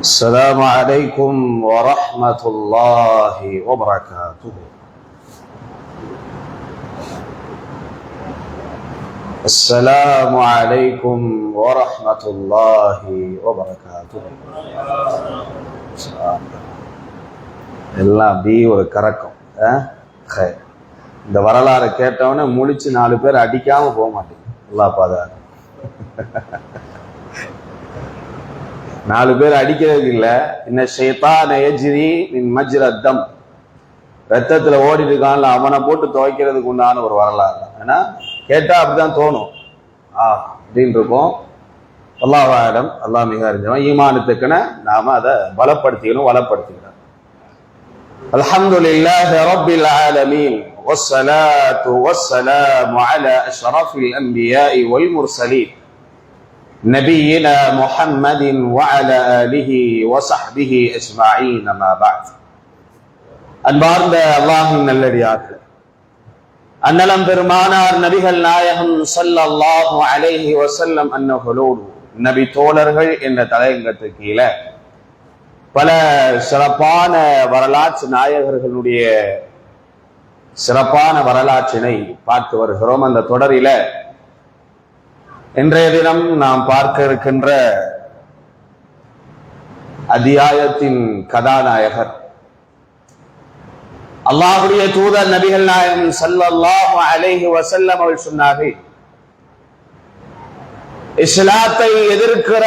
السلام عليكم ورحمة الله وبركاته. السلام عليكم ورحمة الله وبركاته. எல்லாம் அப்படி ஒரு கறக்கம். இந்த வரலாறு கேட்டவன முழிச்சு 4 பேர் அடிக்காம போக மாட்டேங்க. அல்லாஹ் பாதுகாக்க. 4 பேர் அடிக்கிறது இல்ல. இன்ன ஷைத்தான யஜ்ரி மின் மஜ்ரத் தம், ரத்தத்துல ஓடிட்டு இருக்கான்ல அவனை போட்டு துவைக்கிறதுக்கு உண்டான ஒரு வரலாறு. ஏன்னா கேட்டா அப்படிதான் தோணும், அப்படின்னு இருக்கும். அல்லாஹ் ஆலம், அல்லாஹ் மிக அறிஞ்சவன். ஈமானத்துக்குன நாம அதை பலப்படுத்திக்கணும், வளப்படுத்திக்கணும். அல்ஹம்துலில்லாஹி ரப்பில் ஆலமீன் வஸ்ஸலாத்து வஸ்ஸலாமு அலா அஷ்ரஃபில் அன்பியாஇ வல் முர்சலீன் நபியினா முஹம்மதின் வஅலா ஆலிஹி வஸஹ்பிஹி அஜ்மஈன். அம்மா பஅத். அன்பார்ந்த அல்லாஹ்வின் நல்லடியார்களே, அன்னலம் பெருமானார் நபிகள் நாயகம் ஸல்லல்லாஹு அலைஹி வஸல்லம் அன்னஹுலோடு நபி தோழர்கள் என்ற தலையங்கத்துக்கு கீழே பல சிறப்பான வரலாற்று நாயகர்களுடைய சிறப்பான வரலாற்றினை பார்த்து வருகிறோம். அந்த தொடரில இன்றைய தினம் நாம் பார்க்க இருக்கின்ற அத்தியாயத்தின் கதாநாயகர் அல்லாஹ்வுடைய தூதர் நபிகள் நாயகம் ஸல்லல்லாஹு அலைஹி வஸல்லம் அவர்கள் சொன்னார்கள், இஸ்லாத்தை எதிர்க்கிற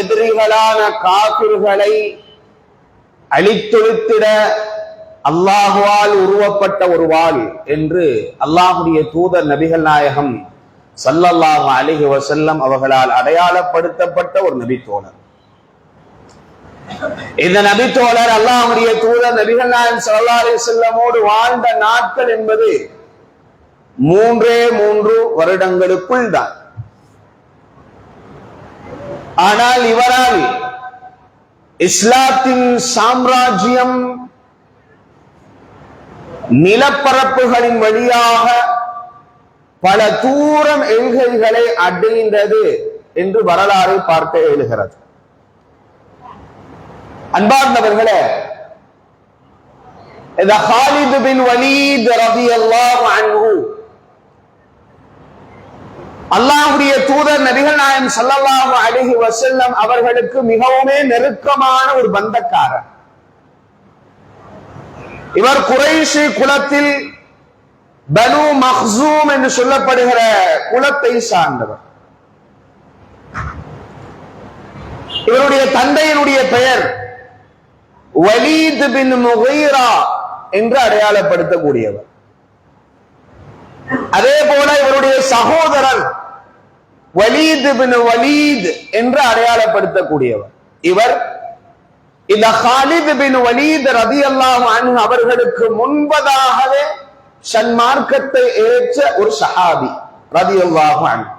எதிரிகளான காபிர்களை அழித்தொழித்திட அல்லாஹுவால் உருவப்பட்ட ஒரு வாள் என்று அல்லாஹ்வுடைய தூதர் நபிகள் நாயகம் ஸல்லல்லாஹு அலைஹி வஸல்லம் அவர்களால் அடையாளப்படுத்தப்பட்ட ஒரு நபித்தோழர். இந்த நபித்தோழர் அல்லாஹ்வுடைய தூதர் நபிகள் நாயகம் ஸல்லல்லாஹு அலைஹி வஸல்லமோடு வாழ்ந்த நாட்கள் என்பது 3 வருடங்களுக்குள் தான். ஆனால் இவரால் இஸ்லாத்தின் சாம்ராஜ்யம் நிலப்பரப்புகளின் வழியாக பல தூரம் எல்கைகளை அடைந்தது என்று வரலாறு பார்க்க எழுகிறது. அன்பார்ந்தவர்களே, இந்த ஹாலித் பின் வலீத் ரலியல்லாஹு அன்ஹு அல்லாஹ்வுடைய தூதர் நபிகள் நாயகம் ஸல்லல்லாஹு அலைஹி வஸல்லம் அவர்களுக்கு மிகவும் நெருக்கமான ஒரு பந்தக்காரர். இவர் குறைஷி குலத்தில் பனு மக்சூம் என்று சொல்லப்படுகிற குலத்தை சார்ந்தவர். இவருடைய தந்தையினுடைய பெயர் வலீத் பின் முகீரா என்று அடையாளப்படுத்தக்கூடியவர். அதே போல இவருடைய சகோதரர் வலீத் பின் வலீத் என்று அடையாளப்படுத்தக்கூடியவர். இவர் இந்த ஹாலித் பின் வலீத் ரலியல்லாஹு அன்ஹு அவர்களுக்கு முன்பதாகவே சன்மார்க்கத்தை ஏற்ற ஒரு சஹாபி ரலியல்லாஹு அன்ஹு.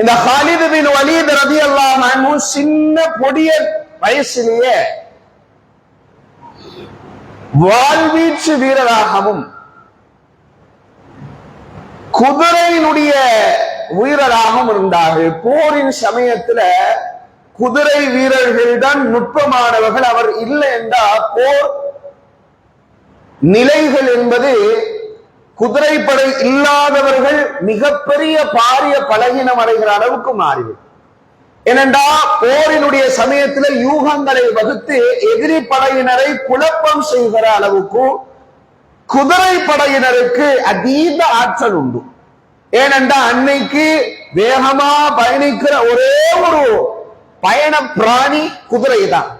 இந்த ஹாலித் பின் வலீத் ரலியல்லாஹு அன்ஹு சின்ன பொடிய வயசிலேயே வாழ்வீச்சு வீரராகவும் குதிரையினுடைய வீரராகவும் இருந்தார்கள். போரின் சமயத்துல குதிரை வீரர்கள் தான் நுட்பமானவர்கள். அவர் இல்லை என்றால் போர் நிலைகள் என்பது குதிரைப்படை இல்லாதவர்கள் மிகப்பெரிய பாரிய பலகீனம் அடைகிற அளவுக்கு மாறிவிடும். ஏனென்றா போரினுடைய சமயத்துல யூகங்களை வகுத்து எதிரி படையினரை குழப்பம் செய்கிற அளவுக்கு குதிரை படையினருக்கு அதீத ஆற்றல் உண்டு. ஏனென்றா அன்னைக்கு வேகமா பயணிக்கிற ஒரே ஒரு பயண பிராணி குதிரை தான்.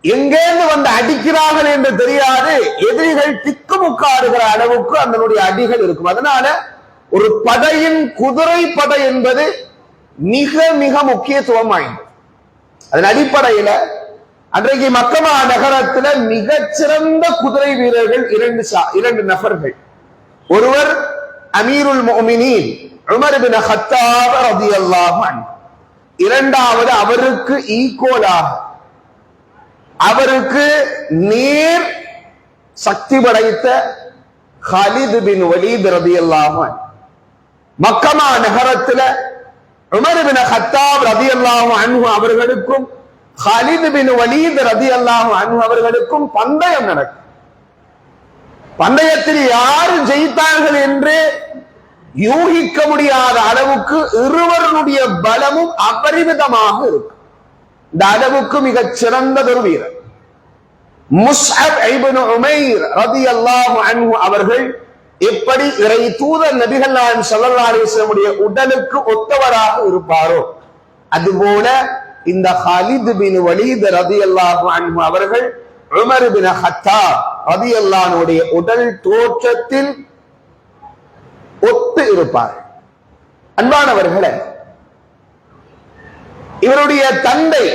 எங்கேருந்து வந்து அடிக்கிறார்கள் என்று தெரியாது, எதிரிகள் திக்குமுக்காடுகிற அளவுக்கு அதனுடைய அடிகள் இருக்கும். அதனால ஒரு படையின் குதிரை படை என்பது மிக மிக முக்கியத்துவம் வாய்ந்தது. அதன் அடிப்படையில அன்றைக்கு மக்கமா நகரத்துல மிகச்சிறந்த குதிரை வீரர்கள் 2 நபர்கள். ஒருவர் அமீருல் முஃமினீன் உமர் பின் கத்தாப் ரலியல்லாஹு அன்ஹு. இரண்டாவது அவருக்கு ஈக்குவலாக அவருக்கு நேர் சக்தி படைத்த ஹாலித் பின் வலீத் ரலியல்லாஹு அன்ஹு. மக்கமா நகரத்துல உமர் இப்னு கத்தாப் ரலியல்லாஹு அன்ஹு அவர்களுக்கும் காலித் பின் வலீத் ரலியல்லாஹு அன்ஹு அவர்களுக்கும் பந்தயம் நடக்கும். பந்தயத்தில் யார் ஜெயித்தார்கள் என்று யூகிக்க முடியாத அளவுக்கு இருவருடைய பலமும் அபரிமிதமாக இருக்கும். இந்த அளவுக்கு மிகச் சிறந்ததொரு வீரர் முஸ்அப் இப்னு உமைர் ரலியல்லாஹு அன்ஹு அவர்கள் எப்படி இறை தூதர் நபிகள் நாயகம் ஸல்லல்லாஹு அலைஹி வஸல்லம் உடலுக்கு ஒத்தவராக இருப்பாரோ அதுபோல இந்த காலித் பின் வலீத் ரலியல்லாஹு அன்ஹு அவர்கள் உமர் பின் கத்தாப் ரலியல்லாஹு அன்ஹுடைய உடல் தோற்றத்தில் ஒத்து இருப்பார். அன்பானவர்களே, இவருடைய தந்தை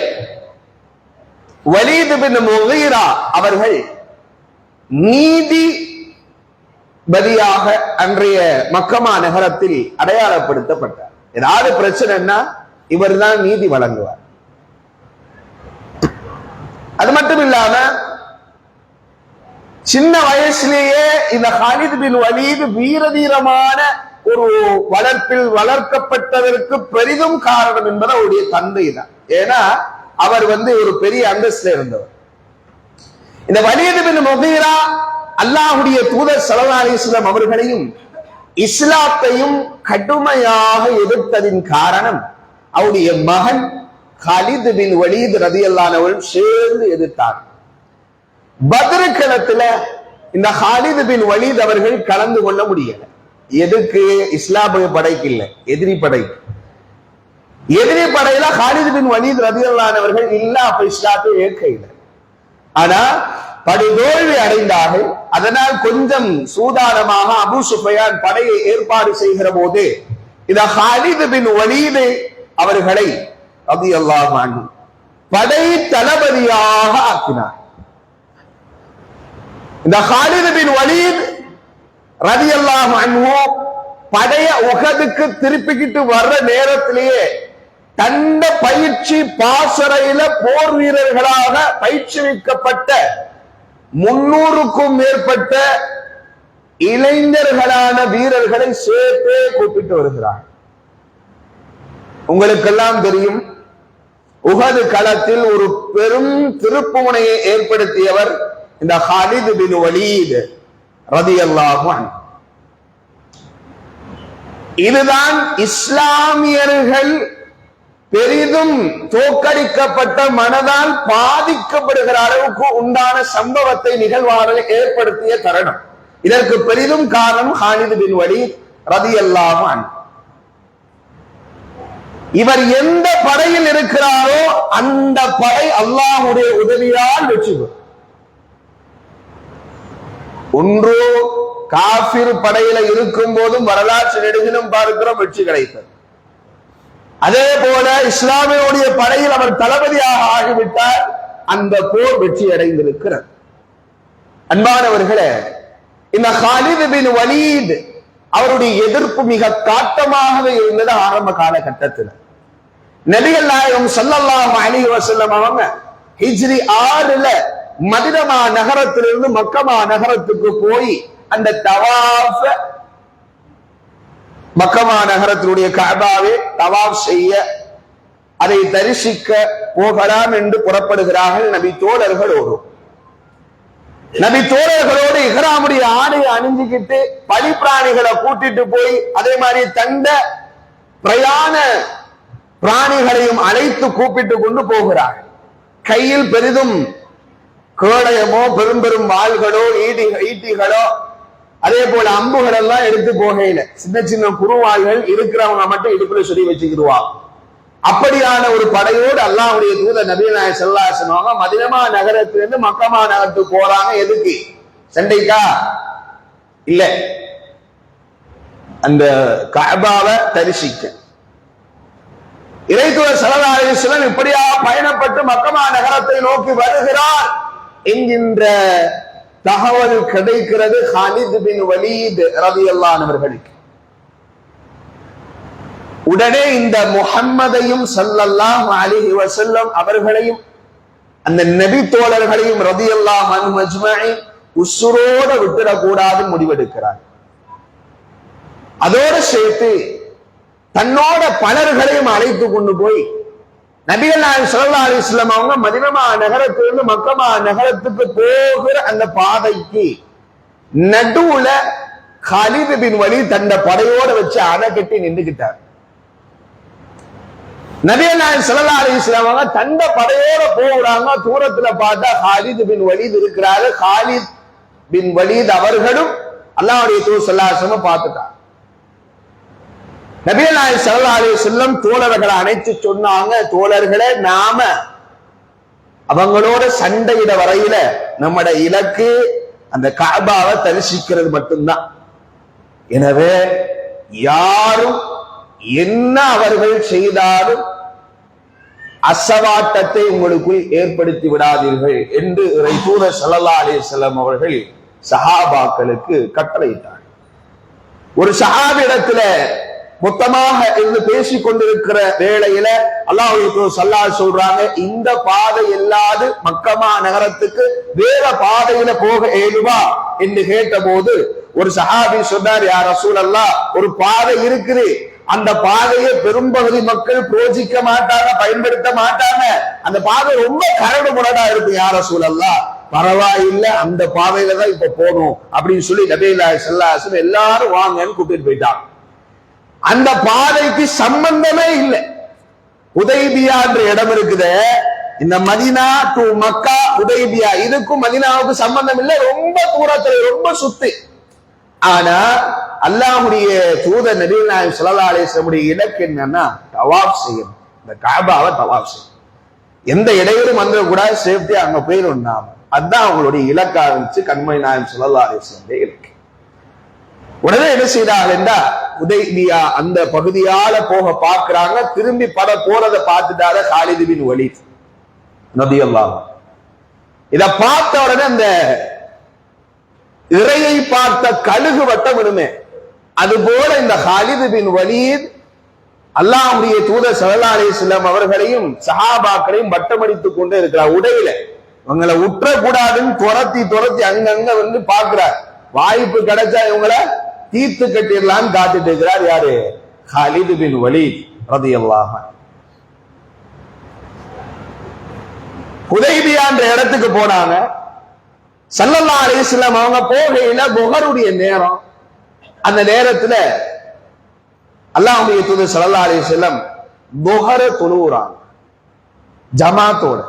வலீத் பின் முகீரா அவர்கள் நீதிபதியாக அன்றைய மக்கமா நகரத்தில் அடையாளப்படுத்தப்பட்டார். ஏதாவது பிரச்சனைன்னா இவர் தான் நீதி வழங்குவார். அது மட்டும் இல்லாம சின்ன வயசுலேயே இந்த காலித் பின் வலீத் வீரதீரமான ஒரு வளர்ப்பில் வளர்க்கப்பட்டதற்கு பெரிதும் காரணம் என்பது அவருடைய தந்தை தான். ஏன்னா அவர் ஒரு பெரிய அந்தஸ்தில் இருந்தவர். இந்த வலீத் பின் முகீரா அல்லாஹ்வுடைய தூதர் ஸல்லல்லாஹு அலைஹி வஸல்லம் அவர்களையும் இஸ்லாத்தையும் கடுமையாக எதிர்த்ததின் காரணம் அவருடைய மகன் காலித் பின் வலீத் ரலியல்லாஹு அன்ஹு சேர்ந்து எதிர்த்தார். பத்ர் களத்துல இந்த காலித் பின் வலீத் அவர்கள் கலந்து கொள்ள முடியல. எதுக்கு? இஸ்லாமிய படைக்கு இல்ல, எதிரி படை. எதிரி படையில காலித் பின் வலீத் ரலியல்லாஹு அன்ஹு அவர்கள் இல்ல, அப்ப இஸ்லாத்தை ஏற்க இல்லை. ஆனா படுதோல்வி அடைந்தார்கள். அதனால் கொஞ்சம் சூதானமாக அபூ சுஃபயான் படையை ஏற்பாடு செய்கிற போது இந்த காலித் பின் வலீத் அவர்களை ரலியல்லாஹு அன்ஹு படை தளபதியாக ஆக்கினார். இந்த காலித் பின் வலீத் ரலியல்லாஹு அன்ஹு படைய உஹதுக்கு திருப்பிக்கிட்டு வர்ற நேரத்திலேயே தண்ட பயிற்சி பாசறையில போர் வீரர்களாக பயிற்சிவிக்கப்பட்ட 300க்கும் மேற்பட்ட இளைஞர்களான வீரர்களை சேர்த்தே கூப்பிட்டு வருகிறார். உங்களுக்கெல்லாம் தெரியும், உஹது களத்தில் ஒரு பெரும் திருப்புமுனையை ஏற்படுத்தியவர் இந்த காலித் பின் வலீத் ரலியல்லாஹு அன்ஹு. இதுதான் இஸ்லாமியர்கள் பெரிதும் தோற்கடிக்கப்பட்ட மனதால் பாதிக்கப்படுகிற அளவுக்கு உண்டான சம்பவத்தை நிகழ்வாளர்கள் ஏற்படுத்திய தருணம். இதற்கு பெரிதும் காரணம் காலித் பின் வலீத் ரலியல்லாஹு அன்ஹு. இவர் எந்த படையில் இருக்கிறாரோ அந்த படை அல்லாஹ்வுடைய உதவியால் வெற்றி பெறும். ஒன்று காஃபிர் படையில இருக்கும் போதும் வரலாற்று நெடுகிலும் பார்க்கிறோம் வெற்றி கிடைத்தது. அதே போல இஸ்லாமியுடைய படையில் அவர் தளபதியாக ஆகிவிட்டார், அந்த போர் வெற்றி அடைந்திருக்கிறது. அன்பானவர்களே, இந்த காலித் பின் வலீத் அவருடைய எதிர்ப்பு மிக காட்டமாகவே இருந்தது. ஆரம்ப காலகட்டத்தில் நபிகள் நாயகம் ஸல்லல்லாஹு அலைஹி வஸல்லம் அவங்க ஹிஜ்ரி 6ல மதீனா நகரத்திலிருந்து மக்கமா நகரத்துக்கு போய் அந்த தவாஃப், மக்கமா நகரத்தினுடைய கஅபாவை தவாஃப் செய்ய, அதை தரிசிக்க போகலாம் என்று புறப்படுகிறார்கள் நபி தோழர்களோடு. நபி தோழர்களோடு இஹ்ராமுடைய ஆடையை அணிஞ்சுக்கிட்டு பலி பிராணிகளை கூட்டிட்டு போய் அதே மாதிரி தண்ட பிரயாண பிராணிகளையும் அழைத்து கூப்பிட்டு கொண்டு போகிறார்கள். கையில் பெரிதும் கேடயமோ பெரும் பெரும் வாள்களோ ஈட்டிகளோ அதே போல அம்புகள் எல்லாம் எடுத்து போகையில சின்ன சின்ன குறுவாள்கள் இருக்கிறவங்க மட்டும் இடுப்புல சொல்லி வச்சுக்கிடுவாங்க. அப்படியான ஒரு படையோடு அல்லாஹ்வுடைய தூதர் நபிகள் நாயகம் ஸல்லல்லாஹு அலைஹி வஸல்லம் மதீனா நகரத்திலிருந்து மக்கமா நகரத்துக்கு போறாங்க. எதுக்கு? சண்டைக்கா? இல்ல, அந்த கஅபாவை தரிசிக்க. இறைத்தூதர் ஸல்லல்லாஹு அலைஹி வஸல்லம் இப்படியா பயணப்பட்டு மக்கமா நகரத்தை நோக்கி வருகிறார் என்கின்ற தகவல் கிடைக்கிறது காலித் பின் வலீத் ரலியல்லாஹு அன்ஹு அவர்களுக்கு. உடனே இந்த முஹம்மதையும் ஸல்லல்லாஹு அலைஹி வஸல்லம் அவர்களையும் அந்த நபி தோழர்களையும் ரலியல்லாஹு அன்ஹும் அஜ்மஈன் உசுரோட விட்டுடக்கூடாது முடிவெடுக்கிறார். அதோடு சேர்த்து தன்னோட பலர்களையும் அழைத்து கொண்டு போய் நபிகள் நாயகம் ஸல்லல்லாஹு அலைஹி வஸல்லம் அவங்க மதீனா நகரத்திலிருந்து மக்கா நகரத்துக்கு போகிற அந்த பாதைக்கு நடுவுல காலித் பின் வலீத் தன்னை படையோட வச்சு அணை கட்டி நின்றுகிட்டார். நபிகள் நாயகம் ஸல்லல்லாஹு அலைஹி வஸல்லம் அவங்க தன்னை படையோட போகிறாங்க. தூரத்துல பார்த்தா காலித் பின் வலீத் இருக்கிறாரு. காலித் பின் வலீத் அவர்களும் அல்லாஹ்வுடைய தூதர் ஸல்லல்லாஹு அலைஹி வஸல்லம் பார்த்துட்டாங்க. நபிகள் நாயகம் ஸல்லல்லாஹு அலைஹி வஸல்லம் தோழர்களை அணைச்சு சொன்னாங்க, தோழர்களே, நாம அவங்களோட சண்டையிட வரையில நம்மட இலக்கு அந்த கஅபாவை தரிசிக்கிறது மட்டும்தான். எனவே யாரும் என்ன அவர்கள் செய்தாலும் அசவாட்டத்தை உங்களுக்குள் ஏற்படுத்தி விடாதீர்கள் என்று தூதர் ஸல்லல்லாஹு அலைஹி வஸல்லம் அவர்கள் சஹாபாக்களுக்கு கட்டளையிட்டார். ஒரு சஹாபியிடத்துல மொத்தமாக இருந்து பேசிக் கொண்டிருக்கிற வேளையில அல்லாஹ்வுடைய தூதர் ஸல்லல்லாஹு அலைஹி சொல்றாங்க, இந்த பாதை இல்லாது மக்கமா நகரத்துக்கு வேற பாதையில போக ஏழுவா என்று கேட்ட போது ஒரு சஹாபி சொன்னார், யா ரசூலல்லாஹ், ஒரு பாதை இருக்குது, அந்த பாதையை பெரும்பகுதி மக்கள் புரோஜிக்க மாட்டாங்க, பயன்படுத்த மாட்டாங்க, அந்த பாதை ரொம்ப கரடு முரடா இருக்கு, யா ரசூலல்லாஹ், பரவாயில்ல, அந்த பாதையில தான் இப்ப போகணும் அப்படின்னு சொல்லி நபிகள் ஸல்லல்லாஹு அலைஹி வஸல்லம் எல்லாரும் வாங்கன்னு கூப்பிட்டு போயிட்டாங்க. அந்த பாதைக்கு சம்பந்தமே இல்லை. உதைபியா என்ற இடம் இருக்குது, இந்த மதீனா டு மக்கா உதைபியா, இதுக்கும் மதீனாவுக்கு சம்பந்தம் இல்லை, ரொம்ப தூரத்துல, ரொம்ப சுத்தி. ஆனா அல்லாஹ்வுடைய தூதர் நபிகள் நாயகம் ஸல்லல்லாஹு அலைஹி வஸல்லம் இலக்கு என்னன்னா தவாப் செய்யணும், இந்த கஅபாவை தவாப் செய்யணும், எந்த இடையூறும் வந்துட கூடாது, சேஃப்டி அங்க போயிடும் நாம. அதுதான் அவங்களுடைய இலக்கா இருந்துச்சு, கண்மணி நாயகம் ஸல்லல்லாஹு அலைஹி வஸல்லம் இலக்கு. உடனே என்ன செய்தார்கள் என்றா உதைபியா அந்த பகுதியால போக பார்க்கிறாங்க. திரும்பி போறதை பார்த்துட்டார காலித் பின் வலீத் ரலியல்லாஹு அன்ஹு. இத பார்த்த உடனே அந்த இறையை பார்த்த கழுகு வட்டம் விடுமே, அது போல இந்த காலித் பின் வலீத் அல்லாஹ்வுடைய தூதர் ஸல்லல்லாஹு அலைஹி வஸல்லம் அவர்களையும் சஹாபாக்களையும் வட்டமடித்துக் கொண்டே இருக்கிறார். உடையில இவங்களை உற்ற கூடாதுன்னு துரத்தி துரத்தி அங்கங்க வந்து பார்க்கிறார். வாய்ப்பு கிடைச்சா இவங்களை தீர்த்து கட்டிடலான்னு காத்துட்டு இருக்கிறார். யாரு? காலித் பின் வலீத் ரலியல்லாஹு அன்ஹு. ஹுதைபியா என்ற இடத்துக்கு போனாங்க. ஸல்லல்லாஹு அலைஹி வஸல்லம் அவங்க போகையில புஹருடைய நேரம். அந்த நேரத்துல அல்லாஹ்வுடைய தூதர் ஸல்லல்லாஹு அலைஹி வஸல்லம் புஹர தொழுகிறாங்க ஜமாத்தோட.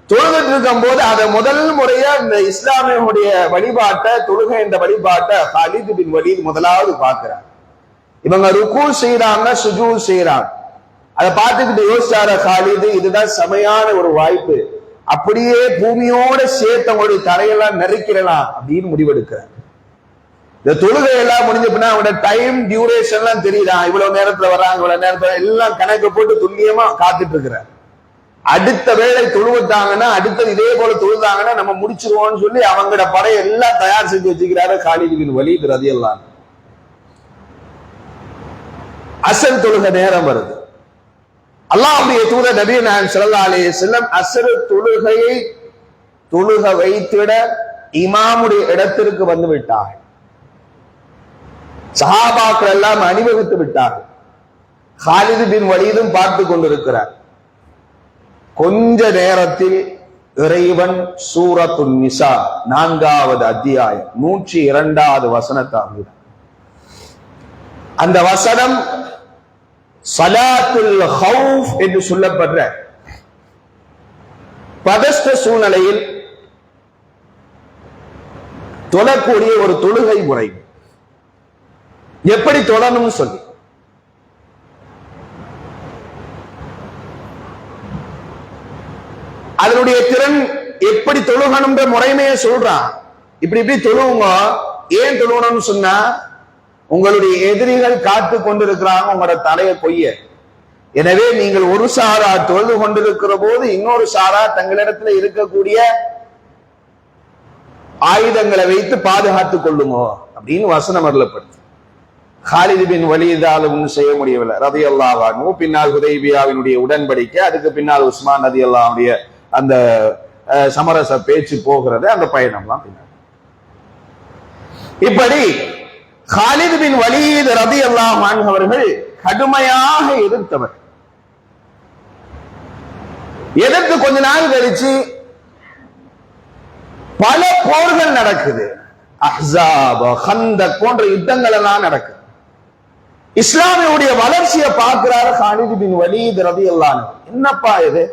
தொழுதுட்டு இருக்கும் போது அதை முதல் முறையா இந்த இஸ்லாமியுடைய வழிபாட்டை, தொழுகை என்ற வழிபாட்டை காலித் பின் வலீத் முதலாவது பார்க்கிறார். இவங்க ருக்கு செய்யறாங்க, சுஜூத் செய்யறாங்க. அதை பார்த்துக்கிட்டு யோசிச்சார காலித், இதுதான் செமையான ஒரு வாய்ப்பு, அப்படியே பூமியோட சேர்த்து அவங்களுடைய தரையெல்லாம் நெருக்கிடலாம் அப்படின்னு முடிவெடுக்கிறார். இந்த தொழுகை எல்லாம் முடிஞ்ச பின்னா அவங்களோட டைம் டியூரேஷன் எல்லாம் தெரியுதா, இவ்வளவு நேரத்துல வர்றாங்க, இவ்வளவு நேரத்துல எல்லாம் கணக்கு போட்டு துல்லியமா காத்துட்டு இருக்கிறார். அடுத்த வேளை தொழுவட்டாங்கன்னா, அடுத்தது இதே போல தொழுதாங்கன்னா நம்ம முடிச்சிருவோம்னு சொல்லி அவங்களோட படையை எல்லாம் தயார் செஞ்சு வச்சுக்கிறாரு காலித் பின் வலீத் ரலியல்லாஹு அன்ஹு. அஸ்ர் தொழுகை நேரம் வருது. அல்லாஹ்வுடைய தூதர் நபிகள் நாயகம் ஸல்லல்லாஹு அலைஹி வஸல்லம் அஸ்ர் தொழுகையை தொழுக வைத்திட இமாமுடைய இடத்திற்கு வந்து விட்டார்கள். சஹாபாக்கள் எல்லாம் அணிவகுத்து விட்டார்கள். காலித் பின் வலீதும் பார்த்து கொண்டிருக்கிறார். கொஞ்ச நேரத்தில் இறைவன் சூரத்துன் நிசா 4வது அத்தியாயம் 102வது வசனத்தை அந்த வசனம் ஸலாத்துல் ஹவுஃப் என்று சொல்லப்படுற பதஷ்ட சூழ்நிலையில் தொழக்கூடிய ஒரு தொழுகை முறை, எப்படி தொழணும் சொல்லி அதனுடைய திறன், எப்படி தொழுகணும்ன்ற முறைமையை சொல்றான். இப்படி இப்படி தொழுவுங்க. ஏன் தொழுகணும்னு சொன்னா, உங்களுடைய எதிரிகள் காத்து கொண்டிருக்கிறாங்க உங்களோட தலையை கொய்ய. எனவே நீங்கள் ஒரு சாரா தொழுது கொண்டிருக்கிற போது இன்னொரு சாரா தங்களிடத்துல இருக்கக்கூடிய ஆயுதங்களை வைத்து பாதுகாத்துக் கொள்ளுங்க அப்படின்னு வசனம் அருளப்படுது. காலித் பின் வலீதால ஒன்றும் செய்ய முடியவில்லை ரலியல்லாஹு அன்ஹு. பின்னால் ஹுதைபியாவினுடைய உடன்படிக்கை, அதுக்கு பின்னால் உஸ்மான் ரலியல்லாஹுடைய அந்த சமரச பேச்சு போகிறது, அந்த பயணம்லாம் பின்னாடி. இப்படி காலித் பின் வலீத் ரலியல்லாஹு அன்ஹு அவர்கள் கடுமையாக எதிர்த்தவர். எதிர்த்து கொஞ்ச நாள் கழிச்சு பல போர்கள் நடக்குது. அஹ்ஸாப், கந்தக் போன்ற யுத்தங்கள் எல்லாம் நடக்குது. இஸ்லாமியுடைய வளர்ச்சியை பார்க்கிறார் காலித் பின் வலீத் ரலியல்லாஹு அன்ஹு. என்னப்பா இது,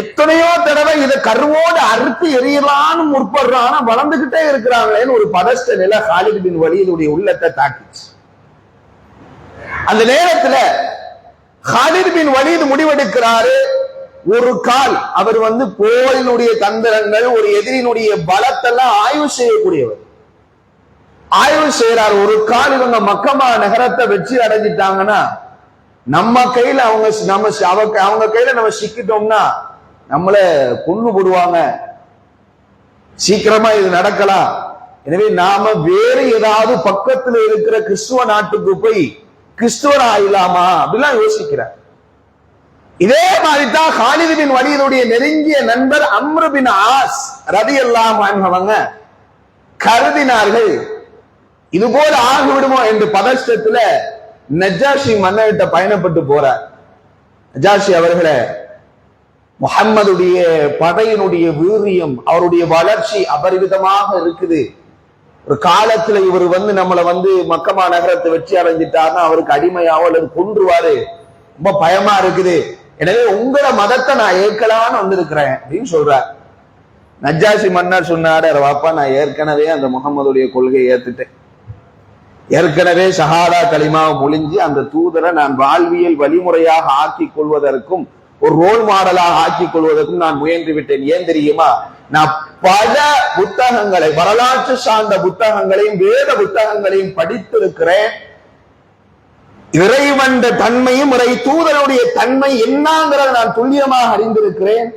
எத்தனையோ தடவை இதை கருவோடு அறுத்து எரியலான்னு முற்படுறான், வளர்ந்துகிட்டே இருக்கிறாங்களேன்னு ஒரு பதஷ்ட நிலை காலித் பின் வலீதுடைய உள்ளத்தை தாக்கிச்சு. அந்த நேரத்துல காலித் பின் வலீத் முடிவெடுக்கிறாரு, ஒரு கால் அவர் போரினுடைய தந்திரங்கள், ஒரு எதிரினுடைய பலத்தெல்லாம் ஆய்வு செய்யக்கூடியவர். ஆய்வு செய்யறார், ஒரு கால் இவங்க மக்கமா நகரத்தை வெற்றி அடைஞ்சிட்டாங்கன்னா நம்ம கையில அவங்க கையில நம்ம சிக்கிட்டோம்னா நம்மள கொண்டு போடுவாங்க, சீக்கிரமா இது நடக்கலாம். எனவே நாம வேறு ஏதாவது பக்கத்துல இருக்கிற கிறிஸ்துவ நாட்டுக்கு போய் கிறிஸ்துவர் ஆயிலாமா அப்படிலாம் யோசிக்கிறார். இதே மாதிரிதான் காலித் பின் வலீதுடைய நெருங்கிய நண்பர் அம்ரு பின் ஆஸ் ரலியல்லாஹு அன்ஹு அவங்க கருதினார்கள், இது போல ஆகிவிடுமோ என்று பதஷ்டத்துல நஜ்ஜாஷி மன்னர்கிட்ட பயணப்பட்டு போறார். நஜ்ஜாஷி அவர்களே, முஹம்மதுடைய படையினுடைய வீரியம், அவருடைய வளர்ச்சி அபரிவிதமாக இருக்குது. ஒரு காலத்துல இவர் நம்மளை மக்கமா நகரத்தை வெற்றி அடைஞ்சிட்டாருன்னா அவருக்கு அடிமையாவோ அல்லது கொன்றுவாரு, ரொம்ப பயமா இருக்குது. எனவே உங்கள மதத்தை நான் ஏற்கலான்னு வந்திருக்கிறேன் அப்படின்னு சொல்றார். நஜ்ஜாஷி மன்னர் சொன்னாரு, வாப்பா நான் ஏற்கனவே அந்த முகம்மதுடைய கொள்கையை ஏத்துட்டேன், ஏற்கனவே ஷஹாதா கலிமாவை மொழிஞ்சு அந்த தூதரை நான் வாழ்வியல் வழிமுறையாக ஆக்கிக் கொள்வதற்கும் ஒரு ரோல் மாடலாக ஆக்கிக் கொள்வதற்கும் நான் முயன்று விட்டேன். ஏன் தெரியுமா, நான் பல புத்தகங்களை, வரலாற்று சார்ந்த புத்தகங்களையும் வேத புத்தகங்களையும் படித்திருக்கிறேன். இறைவன் தன்மையும் இறை தூதருடைய தன்மை என்னங்கிறத நான் துல்லியமாக அறிந்திருக்கிறேன்.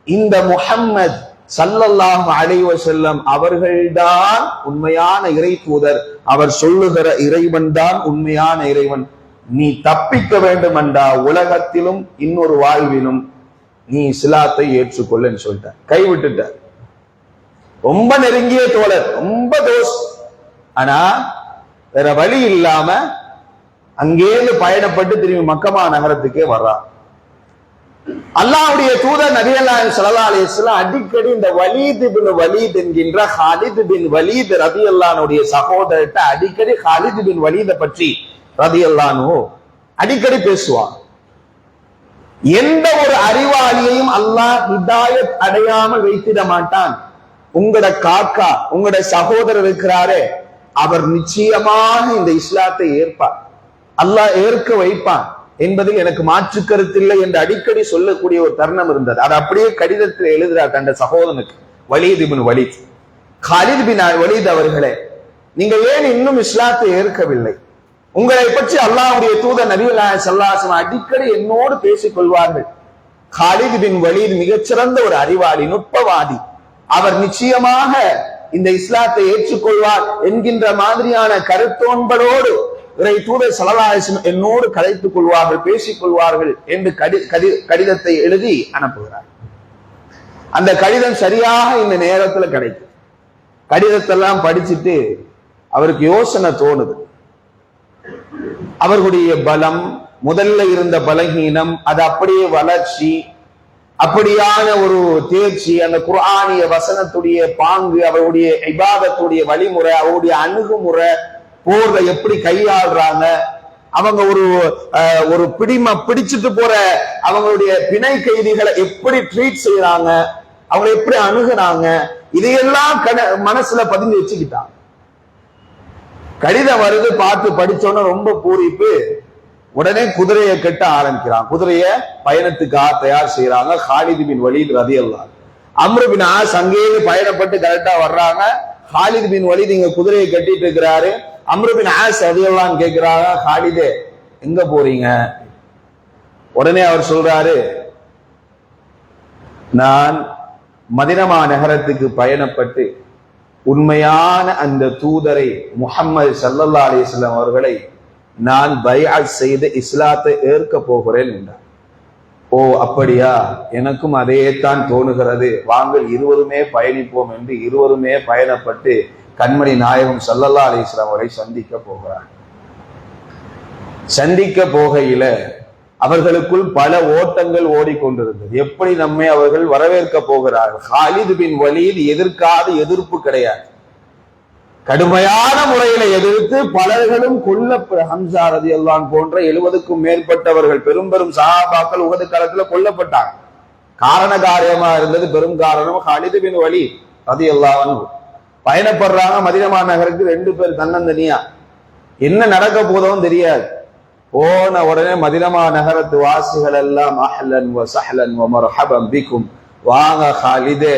இந்த முஹம்மது ஸல்லல்லாஹு அலைஹி வஸல்லம் அவர்கள்தான் உண்மையான இறை தூதர், அவர் சொல்லுகிற இறைவன் தான் உண்மையான இறைவன். நீ தப்பிக்க வேண்டும் என்றா உலகத்திலும் இன்னொரு வாழ்விலும் நீ இஸ்லாத்தை ஏற்றுக்கொள்ளன்னு சொல்லிட்டார், கைவிட்டுட்டார். ரொம்ப நெருங்கிய தோழர், ரொம்ப தோஸ். ஆனா வேற வழி இல்லாம அங்கேருந்து பயணப்பட்டு திரும்பி மக்கமா நகரத்துக்கே வர்றார். அல்லாஹ்வுடைய தூதர் நபி ஸல்லல்லாஹு அலைஹி வஸல்லம் அடிக்கடி இந்த வலீத் பின் வலீத் என்கின்ற காலித் பின் வலீத் ரலியல்லாஹு அன்ஹுடைய சகோதரர்கிட்ட அடிக்கடி காலித் பின் வலீதை பற்றி ரலியல்லாஹு அன்ஹு அடிக்கடி பேசுவார். எந்த ஒரு அறிவாளியையும் அல்லாஹ் ஹிதாயத் அடையாமல் வைத்திட மாட்டான். உங்களோட காக்கா, உங்களோட சகோதரர் இருக்கிறாரே, அவர் நிச்சயமாக இந்த இஸ்லாத்தை ஏற்பார், அல்லாஹ் ஏற்க வைப்பான் என்பதில் எனக்கு மாற்று கருத்தில்லை என்று அடிக்கடி சொல்லக்கூடிய ஒரு தருணம் இருந்தது. அது அப்படியே கடிதத்தில் எழுதுறார் தன் சகோதரனுக்கு, Walid bin Walid. Khalid bin Walid அவர்களே, நீங்க ஏன் இன்னும் இஸ்லாத்தை ஏற்கவில்லை? உங்களை பற்றி அல்லாஹ்வுடைய தூதர் நபி ஸல்லல்லாஹு அலைஹி வஸல்லம் அடிக்கடி என்னோடு பேசிக் கொள்வார்கள். காலித் பின் வலீத் மிகச்சிறந்த ஒரு அறிவாளி, நுட்பவாதி, அவர் நிச்சயமாக இந்த இஸ்லாத்தை ஏற்றுக்கொள்வார் என்கின்ற மாதிரியான கருத்தோன்பலோடு இறை தூதர் ஸல்லல்லாஹு அலைஹி வஸல்லம் என்னோடு கலைத்துக் கொள்வார்கள், பேசிக் கொள்வார்கள் என்று கடிதத்தை எழுதி அனுப்புகிறார். அந்த கடிதம் சரியாக இந்த நேரத்துல கிடைக்கும். கடிதத்தெல்லாம் படிச்சுட்டு அவருக்கு யோசனை தோணுது. அவர்களுடைய பலம், முதல்ல இருந்த பலகீனம், அது அப்படியே வளர்ச்சி, அப்படியான ஒரு தேர்ச்சி, அந்த குர்ஆனிய வசனத்துடைய பாங்கு, அவருடைய இபாதத்துடைய வழிமுறை, அவருடைய அணுகுமுறை, போர்ல எப்படி கையாளுறாங்க, அவங்க ஒரு பிடிச்சிட்டு போற அவங்களுடைய பிணை கைதிகளை எப்படி ட்ரீட் செய்யறாங்க, அவங்க எப்படி அணுகுறாங்க, இதையெல்லாம் மனசுல பதிஞ்சு வச்சுக்கிட்டாங்க. கடிதம் வருது, பார்த்து படிச்சோன்னு ரொம்ப பூரிப்பு. உடனே குதிரையை கட்ட ஆரம்பிக்கிறான். குதிரைய பயணத்துக்காக தயார் செய்யறாங்க. காலித் பின் வலீத் ரலியல்லாஹு அன்ஹு, அம்ரு பின் ஆஸ் அங்கேயே பயணப்பட்டு கரெக்டா வர்றாங்க. காலித் பின் வலீத் இங்க குதிரையை கட்டிட்டு இருக்கிறாரு. அம்ரு பின் ஆஸ் ரலியல்லாஹு அன்ஹு கேட்கிறாங்க, காலிதே எங்க போறீங்க? உடனே அவர் சொல்றாரு, நான் மதீனா நகரத்துக்கு பயணப்பட்டு உண்மையான அந்த தூதரை முஹம்மது ஸல்லல்லாஹு அலைஹி வஸல்லம் அவர்களை நான் பைஅத் செய்து இஸ்லாத்தை ஏற்க போகிறேன் என்றார். ஓ அப்படியா, எனக்கும் அதே தான் தோணுகிறது, வாங்கள் இருவருமே பயணிப்போம் என்று இருவருமே பயணப்பட்டு கண்மணி நாயகம் ஸல்லல்லாஹு அலைஹி வஸல்லம் அவரை சந்திக்க போகிறார். சந்திக்க போகையில அவர்களுக்குள் பல ஓட்டங்கள் ஓடிக்கொண்டிருந்தது. எப்படி நம்மை அவர்கள் வரவேற்க போகிறார்கள்? ஹாலித் பின் வலீத் எதிர்க்காத எதிர்ப்பு கிடையாது. கடுமையான முறையில எதிர்த்து பலர்களும் ஹம்சா ரலியல்லாஹு போன்ற 70க்கும் மேற்பட்டவர்கள் பெரும் பெரும் சஹாபாக்கள் உஹது களத்துல கொல்லப்பட்டாங்க. காரண காரியமா இருந்தது, பெரும் காரணம் ஹாலித் பின் வலீத் ரலியல்லாஹு அன்ஹு. பயணப்படுறாங்க மதீனா நகருக்கு, 2 பேர் தன்னந்தனியா. என்ன நடக்க போதும் தெரியாது. போன உடனே மதீனா நகரத்து வாசிகள் எல்லாம் அஹ்லன் வ சஹ்லன் வ மர்ஹபன் பிக்கும், வாங்க ஹாலிதே,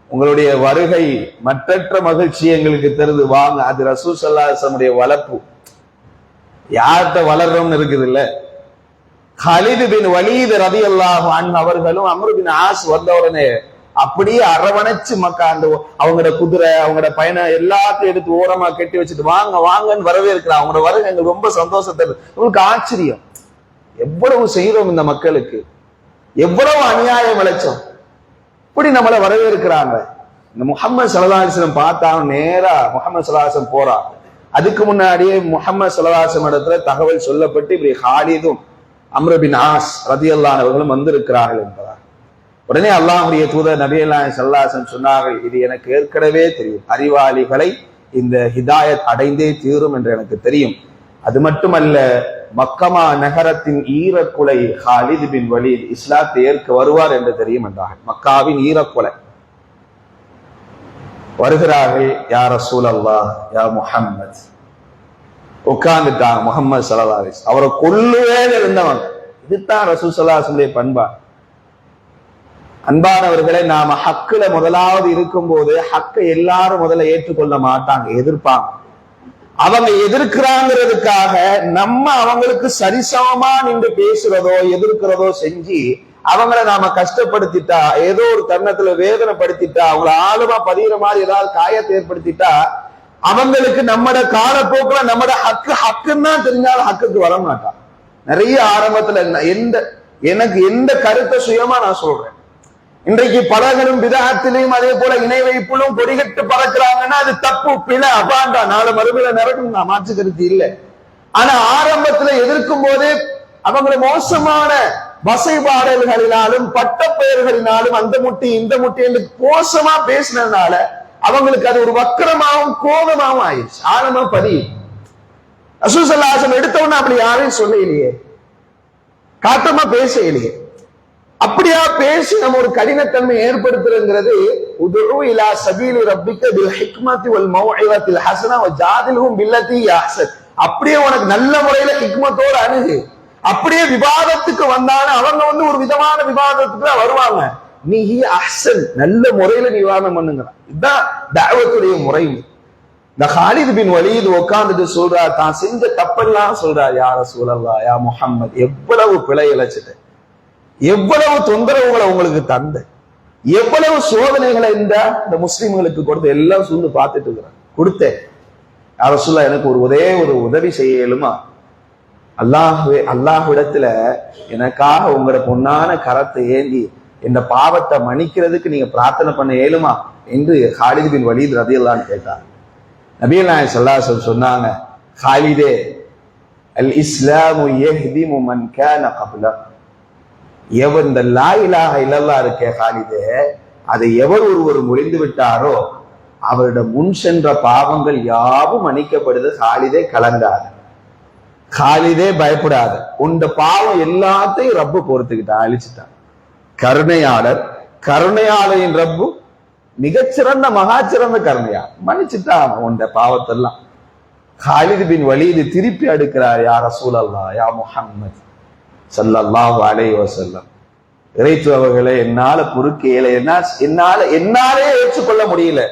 உங்களுடைய வருகை மற்றற்ற மகிழ்ச்சி எங்களுக்கு தருது, வாங்க. அது ரசூல் ஸல்லல்லாஹு அலைஹி வஸல்லம் வளர்ப்பு. யார்கிட்ட வளர்றோம்னு இருக்குது இல்ல. ஹாலித் பின் வலீத் ரலியல்லாஹு அன்ஹு அவர்களும் அம்ர் பின் ஆஸ் வந்த உடனே அப்படியே அரவணைச்சு அந்த அவங்களோட குதிரை, அவங்களோட பயணம் எல்லாத்தையும் எடுத்து ஓரமா கட்டி வச்சுட்டு வாங்க வாங்கன்னு வரவேற்கிறான். அவங்களோட வருகை எங்களுக்கு ரொம்ப சந்தோஷத்தை, உங்களுக்கு ஆச்சரியம். எவ்வளவு செய்யறோம் இந்த மக்களுக்கு, எவ்வளவு அநியாயம் விளைச்சோம், இப்படி நம்மளை வரவேற்கிறாங்க. இந்த முஹம்மது ஸல்லல்லாஹு அலைஹி வஸல்லம் பார்த்தா நேரா முஹம்மது ஸல்லல்லாஹு அலைஹி வஸல்லம் போறான். அதுக்கு முன்னாடியே முஹம்மது ஸல்லல்லாஹு அலைஹி வஸல்லம் இடத்துல தகவல் சொல்லப்பட்டு இப்படி ஹாலிதும் அம்ர் பின் ஆஸ் ரலியல்லாஹு அன்ஹு அவர்களும் வந்திருக்கிறார்கள் என்பதால் உடனே அல்லாஹ்வுடைய தூதர் நபியல்லாஹி ஸல்லல்லாஹு அலைஹி வஸல்லம் சொன்னார்கள், இது எனக்கு ஏற்கனவே தெரியும், அறிவாளிகளை இந்த ஹிதாயத் அடைந்தே தீரும் என்று எனக்கு தெரியும். அது மட்டுமல்ல, மக்கமா நகரத்தின் ஈரக்குலை ஹாலித் பின் வலீத் இஸ்லாத்தை ஏற்க வருவார் என்று தெரியும் என்றார்கள். மக்காவின் ஈரக்குலை வருகிறார்கள். யா ரசூலல்லாஹ் யா முஹம்மத், உட்கார்ந்துட்டாங்க. முஹம்மது ஸல்லல்லாஹு அலைஹி வஸல்லம் அவரை கொல்லுவே இருந்தவங்க. இதுதான் ரசூல் ஸல்லல்லாஹு அலைஹி வஸல்லம் பண்பா. அன்பானவர்களை, நாம ஹக்குல முதலாவது இருக்கும் போது ஹக்கை எல்லாரும் முதல்ல ஏற்றுக்கொள்ள மாட்டாங்க, எதிர்ப்பாங்க. அவங்க எதிர்க்கிறாங்கிறதுக்காக நம்ம அவங்களுக்கு சரிசமமா நின்று பேசுறதோ எதிர்க்கிறதோ செஞ்சு அவங்கள நாம கஷ்டப்படுத்திட்டா, ஏதோ ஒரு தருணத்துல வேதனைப்படுத்திட்டா, அவங்கள ஆழமா பதிகிற மாதிரி ஏதாவது காயத்தை ஏற்படுத்திட்டா, அவங்களுக்கு நம்மட காலப்போக்குல நம்மட ஹக்குன்னு தான் தெரிஞ்சாலும் ஹக்குக்கு வர மாட்டான். நிறைய ஆரம்பத்துல எனக்கு எந்த கருத்தை சுயமா நான் சொல்றேன். இன்றைக்கு பலர்களும் விதத்திலையும் அதே போல இணை வைப்பிலும் கொடிகட்டு பறக்கிறாங்கன்னா அது தப்பு, பிழை, அபாண்டா, நாலு மறுபடியில நடக்கும், நான் மாற்று கருத்து இல்லை. ஆனா ஆரம்பத்துல எதிர்க்கும் போதே அவங்களை மோசமான வசைபாடல்களினாலும் பட்ட பெயர்களினாலும் அந்த முட்டி இந்த முட்டி என்று மோசமா பேசினதுனால அவங்களுக்கு அது ஒரு வக்கரமாகவும் கோபமாகவும் ஆயிடுச்சு. ஆழமா பதியும். ரசூல் ஸல்லல்லாஹு அலைஹி வஸல்லம் எடுத்தவொன்னு அப்படி யாரையும் சொல்ல இல்லையே, காட்டமா பேச இல்லையே. அப்படியா பேசி நம்ம ஒரு கடினத்தன்மை ஏற்படுத்துறதுங்கிறது உதுஉ இலா சபீலி ரப்பிக பில் ஹிக்மத்தி வல் மௌஇதத்தில் ஹஸனா வஜாதில்ஹும் பில்லதி அஹ்ஸன். அப்படியே உனக்கு நல்ல முறையில ஹிக்மத்தோட அணுகு. அப்படியே விவாதத்துக்கு வந்தாலும் அவங்க ஒரு விதமான விவாதத்துக்கு தான் வருவாங்க. நீ அஹ்ஸன், நல்ல முறையில விவாதம் பண்ணுங்கிறான். இதுதான் தஅவத்துடைய முறை. இந்த ஹாலித் பின் வலீத் உட்கார்ந்துட்டு சொல்றார், தான் செஞ்ச தப்பெல்லாம் சொல்றார். யா ரசூலல்லாஹ் யா முஹம்மத், எவ்வளவு பிழை இழைச்சிட்டு, எவ்வளவு தொந்தரவுகளை உங்களுக்கு தந்த, எவ்வளவு சோதனைகளை இந்த முஸ்லிம்களுக்கு கொடுத்து எல்லாம் சூழ்ந்து பார்த்துட்டு இருக்கிறான். கொடுத்தேன் யா ரசூலல்லாஹ், எனக்கு ஒரே ஒரு உதவி செய்ய இயலுமா? அல்லாஹ்விடத்துல எனக்காக உங்களோட பொன்னான கரத்தை ஏந்தி இந்த பாவத்தை மன்னிக்கிறதுக்கு நீங்க பிரார்த்தனை பண்ண இயலுமா என்று ஹாலித் பின் வலீத் ரலியல்லாஹு அன்ஹு கேட்டார். நபியல்லாஹி ஸல்லல்லாஹு அலைஹி வஸல்லம் சொன்னாங்க, ஹாலிதே, அல் இஸ்லாமு யஹ்திமு மன் கான கப்லா. எவர் இந்த லா இலாஹ இல்லல்லாஹ் இருக்கே ஹாலிதே, அதை எவர் ஒருவர் முறிந்து விட்டாரோ அவரிடம் முன் சென்ற பாவங்கள் யாவும் மன்னிக்கப்படுது. ஹாலிதே கலங்காத, ஹாலிதே பயப்படாத, உண்ட பாவம் எல்லாத்தையும் ரப்பு பொறுத்துக்கிட்டான், அழிச்சுட்டான். கருணையாளர், கருணையாளரின் ரப்பு மிகச்சிறந்த மகாச்சிறந்த கருணையாளர், மன்னிச்சுட்டான் உண்ட பாவத்தெல்லாம். ஹாலித் பின் வலீத் திருப்பி அடுக்கிறார். யா ரசூலல்லாஹ் யா முஹம்மத் ஸல்லல்லாஹு அலைஹி வஸல்லம், இறைத்துவர்களே, என்னால பொறுக்கையில என்னாலே ஏற்றுக்கொள்ள முடியல.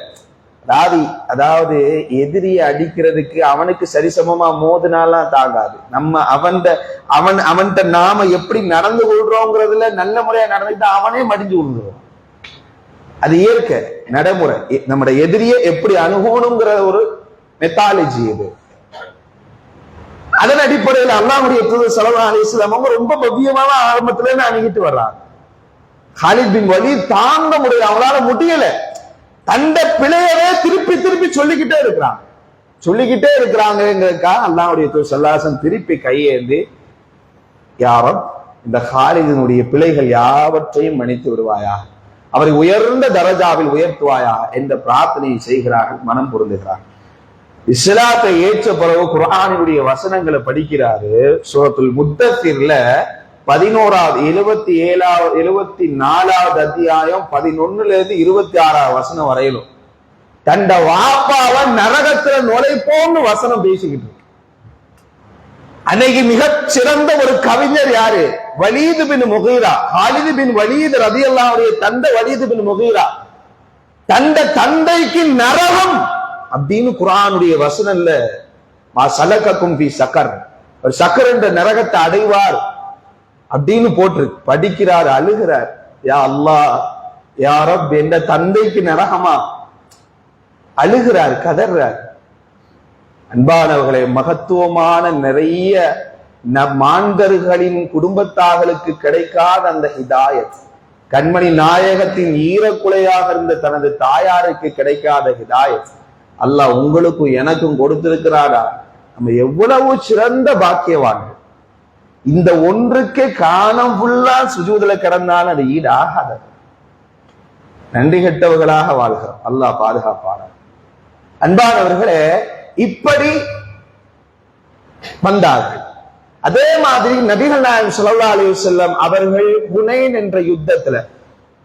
அதாவது எதிரியை அடிக்கிறதுக்கு அவனுக்கு சரிசமமா மோதினாலாம் தாங்காது. நம்ம அவன்கிட்ட நாம எப்படி நடந்து கொள்றோங்கிறதுல நல்ல முறையா நடந்துட்டு அவனே மடிஞ்சு விழுந்துருவோம். அது இயற்கை நடைமுறை. நம்முடைய எதிரியை எப்படி அணுகணுங்கிற ஒரு மெத்தாலஜி இது. அதன் அடிப்படையில் அல்லாஹ்வுடைய தூதர் ஸல்லல்லாஹு அலைஹி வஸல்லம் அவங்க ரொம்ப பவ்யமான ஆரம்பத்துல அணுகிட்டு வர்றாங்க. ஹாலித் பின் வலீத் தாங்க முடியல, அவங்களால முடியல. தந்த பிழையவே திருப்பி திருப்பி சொல்லிக்கிட்டே இருக்கிறான். சொல்லிக்கிட்டே இருக்கிறாங்கிறதுக்காக அல்லாஹ்வுடைய தூதர் ஸல்லல்லாஹு அலைஹி வஸல்லம் திருப்பி கையேந்தி, யா ரப், இந்த காலிதினுடைய பிழைகள் யாவற்றையும் மன்னித்து விடுவாயா, அவரை உயர்ந்த தரஜாவில் உயர்த்துவாயா என்ற பிரார்த்தனையை செய்கிறார்கள், மனம் பொருந்துகிறார்கள். இஸ்லாத்தை ஏற்ற பிறகு குர்ஆனினுடைய வசனங்களை படிக்கிறாரு. சூரத்துல் முத்தஸிர்ல 11வது 74வது அத்தியாயம் 11ல இருந்து 26வது வசனம் வரையிலும் தண்ட வாப்பாவை நரகத்துல நுழைப்போம்னு வசனம் பேசிக்கிட்டு இருக்கு. அன்னைக்கு மிகச் சிறந்த ஒரு கவிஞர் யாரு? வலீது பின் முகீரா. காலிது பின் வலீத் ரலியல்லாஹு தந்தை வலீது பின் முகீரா. தந்தைக்கு நரகம் அப்படின்னு குர்ஆனுடைய வசனம்ல மா சலகக்கும் ஃபீ சக்கர், ஒரு சக்கர் என்ற நரகத்தை அடைவார் அப்படின்னு போட்டு படிக்கிறார், அழுகிறார். யா அல்லாஹ், யா ரப், என்ற தந்தைக்கு நரகமா? அழுகிறார், கதறார். அன்பானவர்களே, மகத்துவமான நிறைய மாந்தர்களின் குடும்பத்தார்களுக்கு கிடைக்காத அந்த ஹிதாயத், கண்மணி நாயகத்தின் ஈரக்குலையாக இருந்த தனது தாயாருக்கு கிடைக்காத ஹிதாயத் அல்லாஹ் உங்களுக்கும் எனக்கும் கொடுத்திருக்கிறாரா? நம்ம எவ்வளவு சிறந்த பாக்கியவான்கள். இந்த ஒன்றுக்கு காணம் ஃபுல்லா சுஜூதுல கிடந்தாலும் அது ஈடாகாத. நன்றி கெட்டவர்களாக வாழ்கிறோம். அல்லாஹ் பாதுகாப்பாளர். அன்பானவர்களே, இப்படி வந்தார்கள். அதே மாதிரி நபிகள் நாயகம் ஸல்லல்லாஹு அலைஹி வஸல்லம் அவர்கள் ஹுனைன் என்ற யுத்தத்துல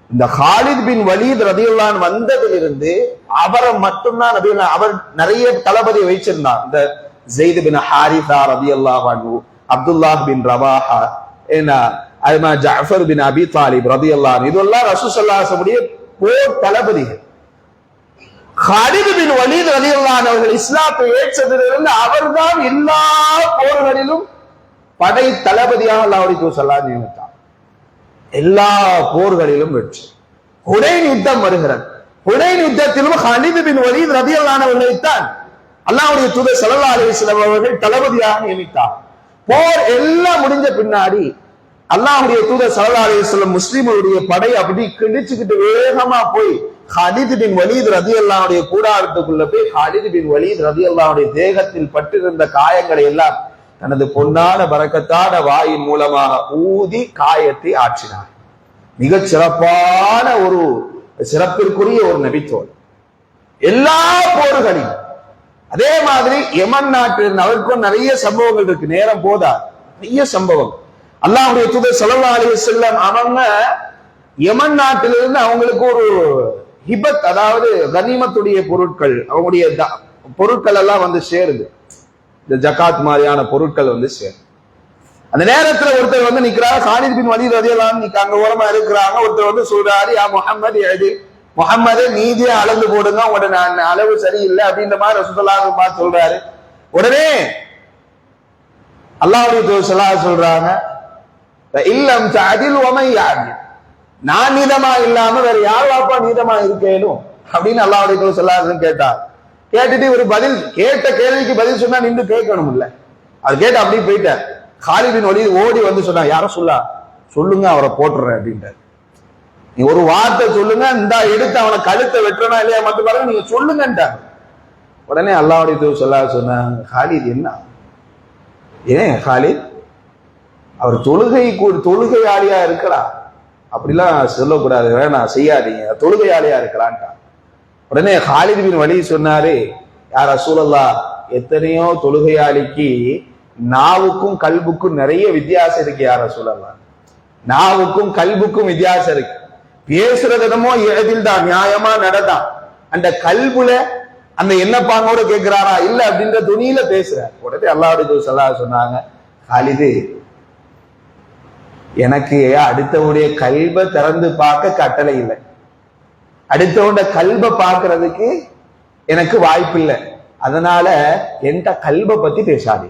இந்த காலித் பின் வலீத் ரலியல்லாஹு அன்ஹு வந்ததிலிருந்து அவரை மட்டும்தான் நபிகள், அவர் நிறைய தளபதியை வைச்சிருந்தார். இந்த ஸெய்த் பின் ஹாரிஸா ரலியல்லாஹு அன்ஹு, அப்துல்லாஹ் பின் ரவாஹா, அதுமா ஜஅஃபர் பின் அபி தாலிப் ரலியல்லாஹு அன்ஹு, இதெல்லாம் ரசூல் ஸல்லல்லாஹு அலைஹி வஸல்லம் போர் தளபதிகள். காலித் பின் வலீத் ரலியல்லாஹு அன்ஹு அவர்கள் இஸ்லாத்தை ஏற்றதிலிருந்து அவர்தான் எல்லா போர்களிலும் படை தளபதியாக அல்லாஹ்வுடைய தூதர் ஸல்லல்லாஹு அலைஹி வஸல்லம் நியமித்தார். எல்லா போர்களிலும் வெற்றி. ஹுனைன் யுத்தம் வருகிறது. ஹுனைன் யுத்தத்திலும் காலித் பின் வலீத் ரலியல்லாஹு அன்ஹு அவர்களைத்தான் அல்லாஹ்வுடைய தூதர் ஸல்லல்லாஹு அலைஹி வஸல்லம் அவர்கள் தளபதியாக நியமித்தார். போர் எல்லாம் முடிஞ்ச பின்னாடி அல்லாஹ்வுடைய தூதர் ஸல்லல்லாஹு அலைஹி வஸல்லம் முஸ்லிம்களுடைய படை அப்படி கிழிச்சுக்கிட்டு வேகமா போய் காலித் பின் வலீத் ரலியல்லாஹு அன்ஹு கூடாரத்துக்குள்ள போய் காலித் பின் வலீத் ரலியல்லாஹு அன்ஹு தேகத்தில் பட்டிருந்த காயங்களை எல்லாம் தனது பொன்னான பரக்கத்தான வாயின் மூலமாக ஊதி காயத்தை ஆற்றினார். மிகச் சிறப்பான ஒரு சிறப்பிற்குரிய ஒரு நபித்தோல். எல்லா போர்களிலும் அதே மாதிரி யமன் நாட்டில் அவருக்கும் நிறைய சம்பவங்கள் இருக்கு. நேரம் போதா, நிறைய சம்பவம். அல்லாஹ்வுடைய தூதர் ஸல்லல்லாஹு அலைஹி வஸல்லம் அவங்க யமன் நாட்டிலிருந்து அவங்களுக்கு ஒரு ஹிபத், அதாவது கனிமத்துடைய பொருட்கள், அவங்களுடைய பொருட்கள் எல்லாம் வந்து சேருது. இந்த ஜகாத் மாதிரியான பொருட்கள் வந்து சேரும். அந்த நேரத்துல ஒருத்தர் வந்து நிக்கிறார், காலித் பின் வலீத் ரலியல்லாஹு அன்ஹு அங்க ஓரமா இருக்கிறாங்க. ஒருத்தர் வந்து சொல்றாரு, யா முஹம்மது எழுதி, முஹம்மதே நீதியா அளந்து போடுங்க, உங்களோட அளவு சரியில்லை அப்படின்ற மாதிரி ரசூலுல்லாஹி ஸல்லல்லாஹு அலைஹி வஸல்லம் சொல்றாரு. உடனே அல்லாஹ்வுடைய தூதர் ஸல்லல்லாஹு அலைஹி சொல்றாங்க, இல்லம் தஅதில் வமை யாதில், நான் நீதமா இல்லாம வேற யார் வாப்பா நீதமா இருக்கேனும் அப்படின்னு அல்லாஹ்வுடைய தூதர் ஸல்லல்லாஹு அலைஹி வஸல்லம் கேட்டார். கேட்டுட்டு ஒரு பதில், கேட்ட கேள்விக்கு பதில் சொன்னா நின்று கேட்கணும் இல்ல, அது கேட்டு அப்படியே போயிட்டார். காலித் பின் வலீத் ஓடி வந்து சொன்னா, யார சொல்லுங்க அவரை போட்டுறேன் அப்படின்ட்டார். நீ ஒரு வார்த்தை சொல்லுங்க, இந்த எடுத்து அவனை கழுத்தை வெட்டுறனா இல்லையா மத்த பாருங்க, நீங்க சொல்லுங்கன்ட்டார். உடனே அல்லாஹ்வுடைய தூதர் ஸல்லல்லாஹு அலைஹி சொன்னாங்க, காலித் என்ன ஏன் காலித், அவர் தொழுகையாளியா இருக்கலாம், அப்படிலாம் சொல்லக்கூடாது, வேணாம் செய்யாதீங்க, தொழுகையாளியா இருக்கலான்ட்டா. உடனே காலித் பின் வலீத் சொன்னாரு, யா ரசூலல்லாஹ், எத்தனையோ தொழுகையாளிக்கு நாவுக்கும் கல்புக்கும் நிறைய வித்தியாசம் இருக்கு. யா ரசூலல்லாஹ், நாவுக்கும் கல்புக்கும் வித்தியாசம் இருக்கு. பேசுறது என்னமோ எதில் தான் நியாயமா நடதான், அந்த கல்புல அந்த என்னப்பாங்கோட கேட்கிறாரா இல்ல அப்படின்ற துணியில பேசுறார். உடனே அல்லாஹ்வுடைய தூதர் ஸல்லல்லாஹு அலைஹி சொன்னாங்க, காலிது, எனக்கு அடுத்தவுடைய கல்பை திறந்து பார்க்க கட்டளை இல்லை, அடுத்தவண்ட கல்பை பார்க்கறதுக்கு எனக்கு வாய்ப்பு இல்லை, அதனால என்கிட்ட கல்பை பத்தி பேசாதே.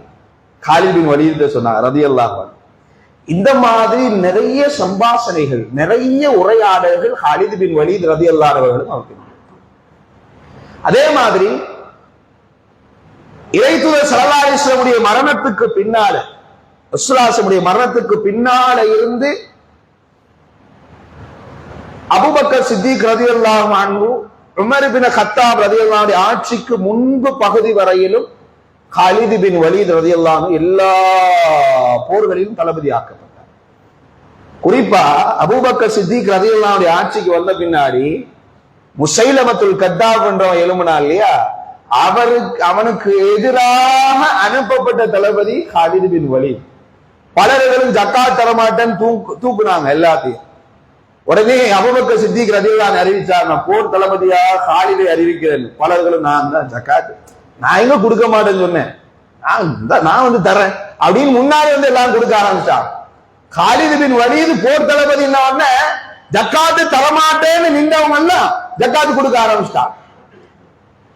காலித் பின் வலீத் சொன்னாங்க ரலியல்லாஹு அன்ஹு. இந்த மாதிரி நிறைய சம்பாஷணைகள், நிறைய உரையாடல்கள் காலித் பின் வலீத் ரலியல்லாஹு அன்ஹு. அதே மாதிரி இறைத்தூதர் ஸல்லல்லாஹு அலைஹி வஸல்லம் மரணத்துக்கு பின்னால, ரசூலுல்லாஹி மரணத்துக்கு பின்னால இருந்து அபூபக்கர் சித்திக் ரலியல்லாஹு அன்ஹு உமர் இப்னு கத்தாப் ரலியல்லாஹு அன்ஹு ஆட்சிக்கு முன்பு பகுதி வரையிலும் காலித் பின் வலீத் ரலியல்லாஹு அன்ஹு எல்லா போர்களிலும் தளபதி ஆக்கப்பட்டார். குறிப்பா அபூபக்கர் சித்திக் ரலியல்லாஹு அன்ஹு ஆட்சிக்கு வந்த பின்னாடி முசைலமத்துல் கத்தாப் என்றவன் எழும்பினா இல்லையா, அவனுக்கு எதிராக அனுப்பப்பட்ட தளபதி காலித் பின் வலீத். பலர்களும் ஜக்காத் தரமாட்டேன்னு தூக்குனாங்க எல்லாத்தையும். உடனே அபூபக்கர் சித்திக் ரலியல்லாஹு அன்ஹு அறிவிச்சார், நான் போர் தளபதியா காலிதை அறிவிக்கிறேன். பலர்களும் நான் தான் ஜக்காத் நான் எங்க கொடுக்க மாட்டேன்னு சொன்னேன், நான் வந்து தரேன் அப்படின்னு முன்னாடி வந்து எல்லாம் கொடுக்க ஆரம்பிச்சான். காலித் பின் வலீத் போர் தளபதி என்ன ஜக்காத்து தரமாட்டேன்னு நின்றவங்க எல்லாம் ஜக்காத்து கொடுக்க ஆரம்பிச்சிட்டான்.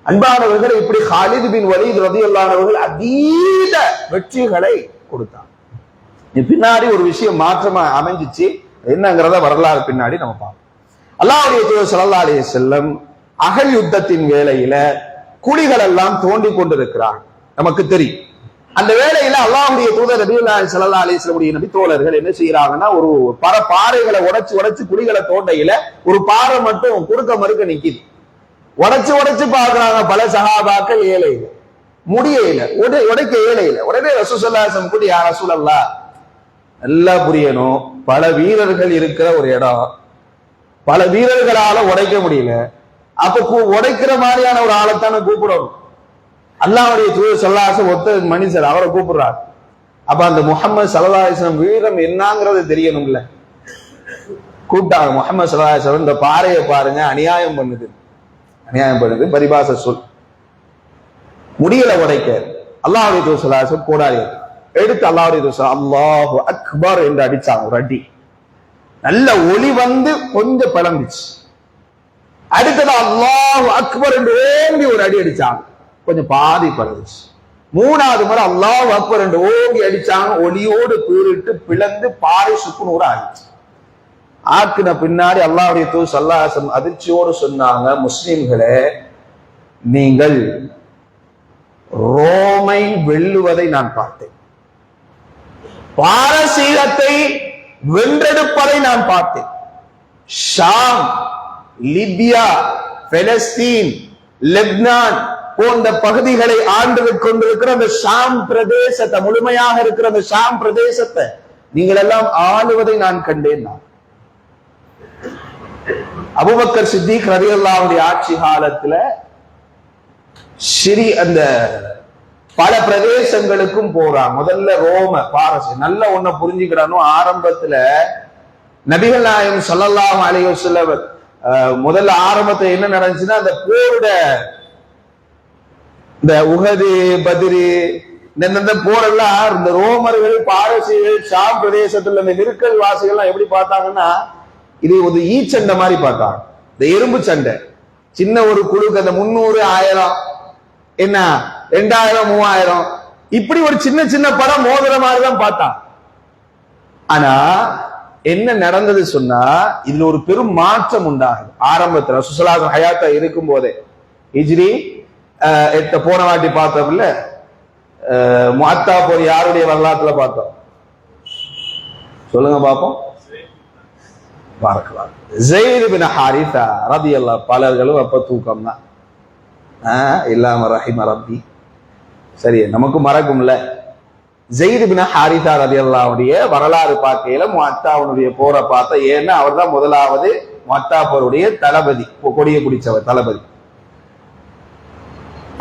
அன்பானவர்கள், இப்படி காலித் பின் வலீத் ரலியல்லாஹு அன்ஹு அதீத வெற்றிகளை கொடுத்தார். பின்னாடி ஒரு விஷயம் மாற்றமா அமைஞ்சிச்சு, என்னங்கிறத வரலாறு பின்னாடி நம்ம பார்ப்போம். அல்லாஹ்வுடைய தூதர் ஸல்லல்லாஹு அலைஹி வஸல்லம் அகல் யுத்தத்தின் வேளையில குழிகள் எல்லாம் தோண்டி கொண்டிருக்கிறார், நமக்கு தெரியும். அந்த வேளையில அல்லாஹ்வுடைய தூதர் நபியுல்லாஹி ஸல்லல்லாஹு அலைஹி வஸல்லம் நபி தோழர்கள் என்ன செய்யறாங்கன்னா, ஒரு பாறைகளை உடைச்சு குழிகளை தோண்டையில ஒரு பாறை மட்டும் குறுக்க மறுக்க நிக்குது. உடைச்சு பார்க்கறாங்க பல சஹாபாக்கள், ஏழையில முடியல, உடைக்க ஏழையில. உடனே ரசூல் ஸல்லல்லாஹு அலைஹி வஸல்லம் கூடி, யா ரசூலல்லாஹ், நல்லா புரியணும், பல வீரர்கள் இருக்கிற ஒரு இடம், பல வீரர்களால உடைக்க முடியல, அப்ப உடைக்கிற மாதிரியான ஒரு ஆளைத்தானே கூப்பிடணும். அல்லாஹ்வுடைய தூதர் ஸல்லல்லாஹு அலைஹி வஸல்லம் ஒத்த மனுஷர், அவரை கூப்பிடுறார். அப்ப அந்த முஹம்மது ஸல்லல்லாஹு அலைஹி வஸல்லம் வீரம் என்னங்கிறது தெரியணும்ல, கூப்பிட்டாங்க. முஹம்மது ஸல்லல்லாஹு அலைஹி வஸல்லம், இந்த பாறையை பாருங்க, அநியாயம் பண்ணுது பரிபாச சொல், முடியல உடைக்க. அல்லாஹ்வுடைய தூதர் ஸல்லல்லாஹு அலைஹி வஸல்லம் கோடாரி எடுத்து அல்லாஹ்வுடைய தூதர் அல்லாஹு அக்பர் என்று அடிச்சாங்க. ஒரு அடி, நல்ல ஒளி வந்து கொஞ்சம் பழந்துச்சு. அடுத்தது அல்லாஹு அக்பர் என்று ஓங்கி ஒரு அடி அடிச்சாங்க, கொஞ்சம் பாதி பழந்துச்சு. மூணாவது முறை அல்லாஹு அக்பர் என்று ஓங்கி அடிச்சாங்க, ஒளியோடு பீரிட்டு பிளந்து பாறை சுக்குநூறு ஆயிடுச்சு. ஆக்குன பின்னாடி அல்லாஹ்வுடைய தூதர் ஸல்லல்லாஹு அலைஹி வஸல்லம் அதிர்ச்சியோடு சொன்னாங்க, முஸ்லிம்களே, நீங்கள் ரோமை வெல்லுவதை நான் பார்த்தேன், பாரசீகத்தை வென்றெடுப்பதை நான் பார்த்தேன். ஷாம், லிபியா, பெலஸ்தீன், லெப்னான் போன்ற பகுதிகளை ஆண்டு கொண்டிருக்கிற அந்த ஷாம் பிரதேசத்தை, முழுமையாக இருக்கிற அந்த ஷாம் பிரதேசத்தை நீங்கள் எல்லாம் ஆளுவதை நான் கண்டேன். அபூபக்கர் சித்திக் ரலியல்லாஹு அன்ஹு ஆட்சி காலத்துல அந்த பல பிரதேசங்களுக்கும் போறான். முதல்ல ரோம பாரசு, நல்ல ஒன்ன புரிஞ்சுக்கிடணும். ஆரம்பத்துல நபிகள் நாயகம் ஸல்லல்லாஹு அலைஹி வஸல்லம் முதல்ல ஆரம்பத்துல என்ன நடந்துச்சுன்னா, அந்த போரோட இந்த உஹது, பத்ரு, இந்த போரெல்லாம் இந்த ரோமர்கள், பாரசீகர்கள், ஷாம் பிரதேசத்துல இந்த நெருக்கல் வாசிகள் எப்படி பார்த்தாங்கன்னா, இது ஒரு ஈச்சண்டை மாதிரி பார்த்தாங்க. இந்த எறும்பு சண்டை, சின்ன ஒரு குழுக்கு அந்த 300, 1000, என்ன 2000, 3000 இப்படி ஒரு சின்ன சின்ன படம் மோதிர மாதிரி தான் பார்த்தான். ஆனா என்ன நடந்தது சொன்னா, இதுல ஒரு பெரும் மாற்றம் உண்டாகுது. ஆரம்பத்துல ரசூலுல்லாஹி ஸல்லல்லாஹு அலைஹி வஸல்லம் ஹயாத்தா இருக்கும் போதே, ஹிஜ்ரி 8 போன வாட்டி பார்த்தோம்ல, முஅத்தா போர் யாருடைய வரலாற்றுல பார்த்தோம் சொல்லுங்க பாப்போம். பரக்கல்லாஹ், ஸைத் பின் ஹாரிஸா ரலியல்லாஹு, பலர்களும் அப்ப தூக்கம் தான் இல்லாம ரஹிம ரப்பி, சரி நமக்கு மறக்கும்ல. ஸைத் பின் ஹாரிஸா ரலியல்லாஹு உடைய வரலாறு பார்க்கையில முஅத்தாவுடைய போரை பார்த்த, ஏன்னா அவர் தான் முதலாவது முஅத்தா போருடைய தளபதி, கொடிய பிடிச்சவர் தளபதி.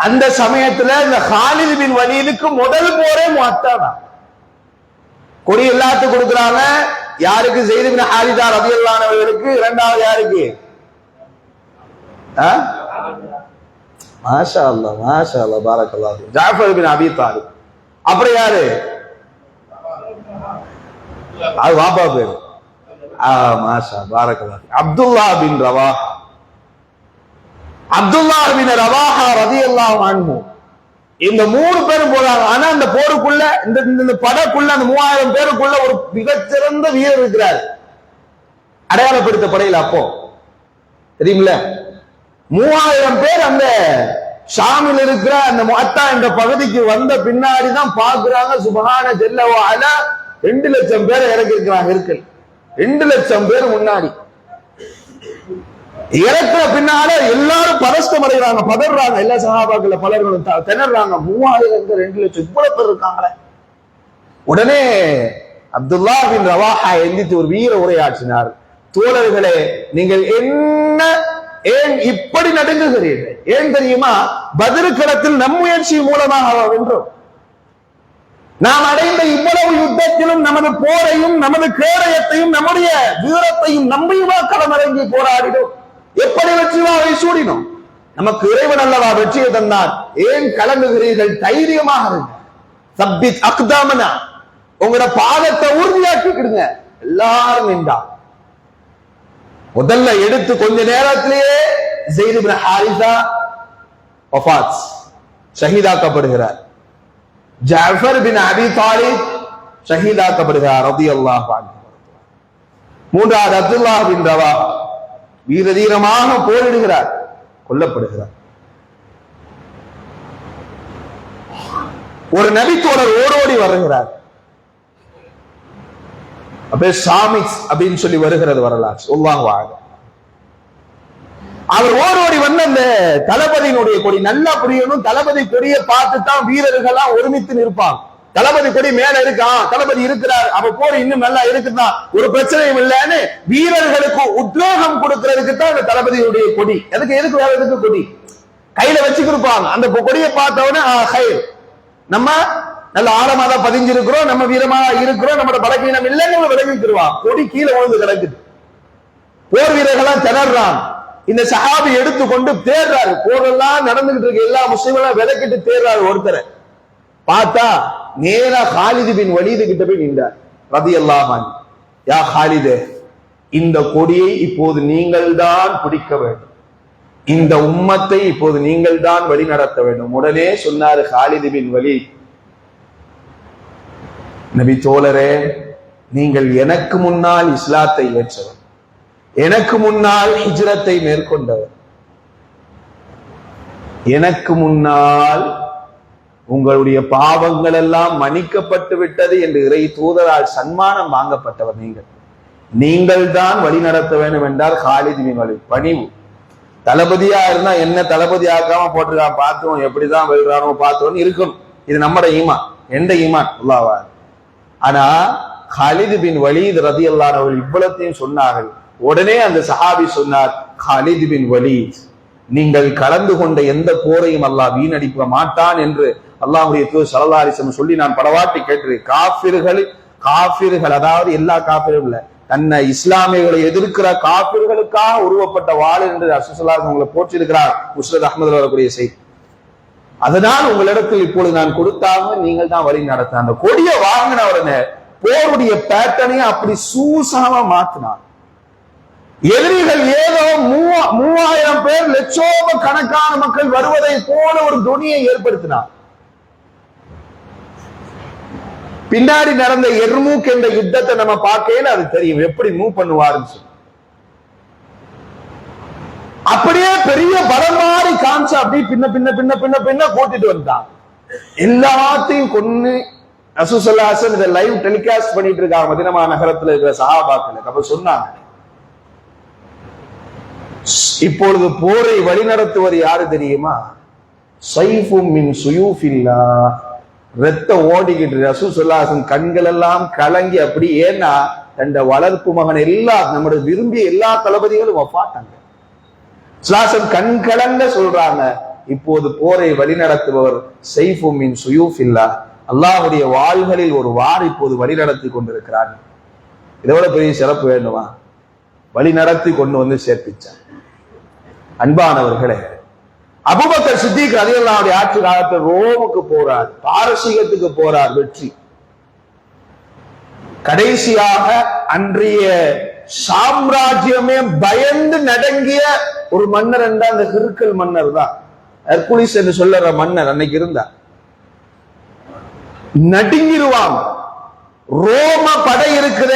அந்த சமயத்துல இந்த காலித் பின் வலீதுக்கு முதல் போரே முஅத்தா தான். கொடி எல்லாத்துக்கும் கொடுக்குறாங்க. யாருக்கு? ஸைத் பின் ஹாரிஸா ரலியல்லாஹு அவர்களுக்கு. இரண்டாவது யாருக்கு? மாஷா அல்லாஹ், மாஷா அல்லாஹ், பாரக்கல்லாஹ், ஜாஃபர் பின் அபி தாலிப். அப்புறம் யாரு? அது வாப்பா பேரு. மாஷா, பாரக்கல்லாஹ், அப்துல்லா பின் ரவாஹா. அப்துல்லா பின் ரவாஹா ரலியல்லாஹு அன்ஹு. இந்த 3 பேரும் போறாங்க. ஆனா அந்த போருக்குள்ள, இந்த படக்குள்ள, அந்த 3000 பேருக்குள்ள ஒரு மிகச்சிறந்த வீரர் இருக்கிறார், அடையாளப்படுத்த படையில. அப்போ தெரியுமில்ல, 3000 பேர் அந்த ஷாமில் இருக்கிற அந்த முஅத்தா என்ற பகுதிக்கு வந்த பின்னாடிதான் பாக்குறாங்க, சுப்ஹான ஜல்ல வ அலா 2 லட்சம் பேர் இறக்கி இருக்கிறாங்க. 2 லட்சம் பேர் முன்னாடி இறக்குற பின்னால எல்லாரும் பதஷ்டம் அடைகிறாங்க, பதறாங்க. எல்லா சஹாபாக்கள் பலர்களும் திணறாங்க. 3000 2 லட்சம் இவ்வளவு பேர் இருக்காங்களே. உடனே அப்துல்லா பின் ரவாஹா எந்தித்து ஒரு வீர உரையாற்றினார். தோழர்களே, நீங்கள் என்ன ஏன் இப்படி நடுங்குகிறீர்கள்? ஏன் தெரியுமா? பத்ர் களத்தில் நம் முயற்சி மூலமாக வென்றோம். நாம் அடைந்த இவ்வளவு யுத்தத்திலும் நமது போரையும் நமது கேடயத்தையும் நம்முடைய வீரத்தையும் நம்பியுமா களமிறங்கி போராடினோம். எப்படி வெற்றிவாவை சூடினோம்? நமக்கு இறைவன் அல்லவா வெற்றியை தந்தார். ஏன் கலங்குகிறீர்கள்? தைரியமாக இருங்க. சப்பித் அக்தாமனா, உங்களோட பாதத்தை உறுதியாக்கிக்கிடுங்க. எல்லாரும் நின்றா. முதல்ல எடுத்து கொஞ்ச நேரத்திலேயே ஸைத் இப்னு ஹாரிஸா வஃபாத், ஷஹீதாக்கப்படுகிறார். ஜஅஃபர் பின் அபி தாலிப் ஷஹீதாக்கப்படுகிறார் ரலியல்லாஹு அன்ஹு. மூன்றாவது அப்துல்லா பின் ரவாஹா வீரதீரமாக போரிடுகிறார், கொல்லப்படுகிறார். ஒரு நபித்தோழர் ஓடோடி வருகிறார். அப்ப சாமிக்ஸ் அப்படின்னு சொல்லி வருகிறது வரலாற்று. அவர் ஓடோடி வந்து அந்த தளபதியினுடைய கொடி நல்லா புரியணும். தளபதி கொடியை பார்த்து தான் வீரர்கள்லாம் ஒருமித்து நிற்பாங்க. தளபதி கொடி மேல இருக்கான், தளபதி இருக்கிறார், அப்ப போர் இன்னும் நல்லா இருக்குதான், ஒரு பிரச்சனையும் இல்லைன்னு வீரர்களுக்கு உத்வேகம் கொடுக்கிறதுக்கு தான் அந்த தளபதியுடைய கொடி. எதுக்கு வேற எதுக்கு கொடி கையில வச்சுக்கிருப்பாங்க. அந்த கொடியை பார்த்தவொடனே நம்ம நல்ல ஆழமா தான் பதிஞ்சிருக்கிறோம், நம்ம வீரமா இருக்கிறோம், நம்மளோட பலகீனம் இல்லைன்னு விளங்கிக்கிடுவான். கொடி கீழே விழுந்து கிடக்குது. போர் வீரர்கள்லாம் திணறான். இந்த சஹாபி எடுத்துக்கொண்டு தேர்றாரு. போரெல்லாம் நடந்துகிட்டு இருக்கு, எல்லா முஸ்லிம்களும் விலக்கிட்டு தேர்றாரு. ஒருத்தரை பார்த்தா நேரா காலிது பின் வலீது கிட்ட போய் நின்றார் ரலியல்லாஹு அன்ஹு. யா காலிதே, இந்த கொடியை இப்போது நீங்கள் தான் பிடிக்க வேண்டும், இந்த உம்மத்தை இப்போது நீங்கள் தான் வழி நடத்த வேண்டும். உடனே சொன்னாரு காலிது பின் வலீத், நபி தோழரே, நீங்கள் எனக்கு முன்னால் இஸ்லாத்தை ஏற்றவர், எனக்கு முன்னால் ஹிஜ்ரத்தை மேற்கொண்டவர், எனக்கு முன்னால் உங்களுடைய பாவங்கள் எல்லாம் மன்னிக்கப்பட்டு விட்டது என்று இறை தூதரால் சன்மானம் வாங்கப்பட்டவர் நீங்கள் தான் வழி நடத்த வேண்டும் என்றார் காலித் பின் வலீத். பணிவு. தளபதியா இருந்தா என்ன தளபதி ஆக்காம போட்டிருக்கான், பார்த்தோம் எப்படிதான் வெல்றானோ பார்த்தோன்னு இருக்கணும். இது நம்மட ஈமான், எந்த ஈமான் அல்லாஹ்வா. ஆனா காலித் பின் வலீத் ரலியல்லாஹு அன்ஹு இவ்வளத்தையும் சொன்னார்கள். உடனே அந்த சஹாபி சொன்னார், காலித் பின் வலீத், நீங்கள் கலந்து கொண்ட எந்த போரையும் அல்லாஹ் வீணடிக்க மாட்டான் என்று அல்லாஹ்வுடைய தூதர் ஸல்லல்லாஹு அலைஹி வஸல்லம் சொல்லி நான் பலவாட்டி கேட்டிருக்கேன். காஃபிர்கள் அதாவது எல்லா காஃபிரும் இல்ல, தன்னை இஸ்லாமியர்களை எதிர்க்கிற காஃபிர்களுக்காக உருவப்பட்ட வாள் என்று ரசூலுல்லாஹி ஸல்லல்லாஹு அலைஹி வஸல்லம் உங்களை போற்றிருக்கிறார். முஸ்னத் அஹ்மதுல வரக்கூடிய செய்தி. அதனால் உங்களிடத்தில் இப்பொழுது நான் கொடுத்தாக நீங்கள் தான் வழி நடத்த. அந்த கொடிய வாங்கினவரனை போருடைய பேட்டர்னையும் அப்படி சூசகமா மாத்தினார். எதிரிகள் ஏதோ 3000 பேர் லட்சோப கணக்கான மக்கள் வருவதை போல ஒரு துணியை ஏற்படுத்தினார். பின்னாடி நடந்த எர்மூக் என்ற யுத்தத்தை நம்ம பார்க்கையில அது தெரியும் எப்படி மூவ் பண்ணுவாருன்னு சொல்லி. அப்படியே பெரிய படம் மாதிரி காமிச்சு அப்படி பின்ன பின்ன பின்ன பின்ன பின்ன கூட்டிட்டு வந்தான். எல்லாத்தையும் கொன்னு ரசூலுல்லாஹி ஸல்லல்லாஹு அலைஹி வஸல்லம் இதை லைவ் டெலிகாஸ்ட் பண்ணிட்டு இருக்காங்க மதீனா நகரத்துல இருக்கிற சஹாபாக்கள். அப்ப சொன்னாங்க, இப்பொழுது போரை வழிநடத்துவது யாரு தெரியுமா? ஸைஃபும் மின் சுயூஃபில்லாஹ். ரத்தம் ஓடிக்கிட்டு ரசூலுல்லாஹி ஸல்லல்லாஹு அலைஹி வஸல்லம் கண்கள் எல்லாம் கலங்கி அப்படி. ஏன்னா தன்னுடைய வளர்ப்பு மகன் எல்லா நம்முடைய விரும்பிய எல்லா தளபதிகளும் வஃபாத்தாங்க. ஸல்லல்லாஹு கண் கலங்க சொல்றாங்க, இப்போது போரை வழிநடத்துபவர் ஸைஃபும் மின் சுயூஃபில்லாஹ், அல்லாஹ்வுடைய வாள்களில் ஒரு வார் இப்போது வழிநடத்தி கொண்டிருக்கிறார். இதோட பெரிய சிறப்பு வேண்டுமா? வழி நடத்தி கொண்டு வந்து சேர்ப்பிச்சார். அன்பானவர்களே, அபூபக்கர் சித்திக் ரலியல்லாஹு அன்ஹு ஆட்சி காலத்தில் ரோமுக்கு போறார், பாரசீகத்துக்கு போறார், வெற்றி. கடைசியாக அன்றைய சாம்ராஜ்யமே பயந்து நடுங்கிய ஒரு மன்னர் என்ற அந்த ஹிர்கல் மன்னர் தான், ஹெர்குலிஸ் என்று சொல்லுற மன்னர் அன்னைக்கு இருந்தார். நடுங்கிருவாங்க. ரோம படை இருக்கிற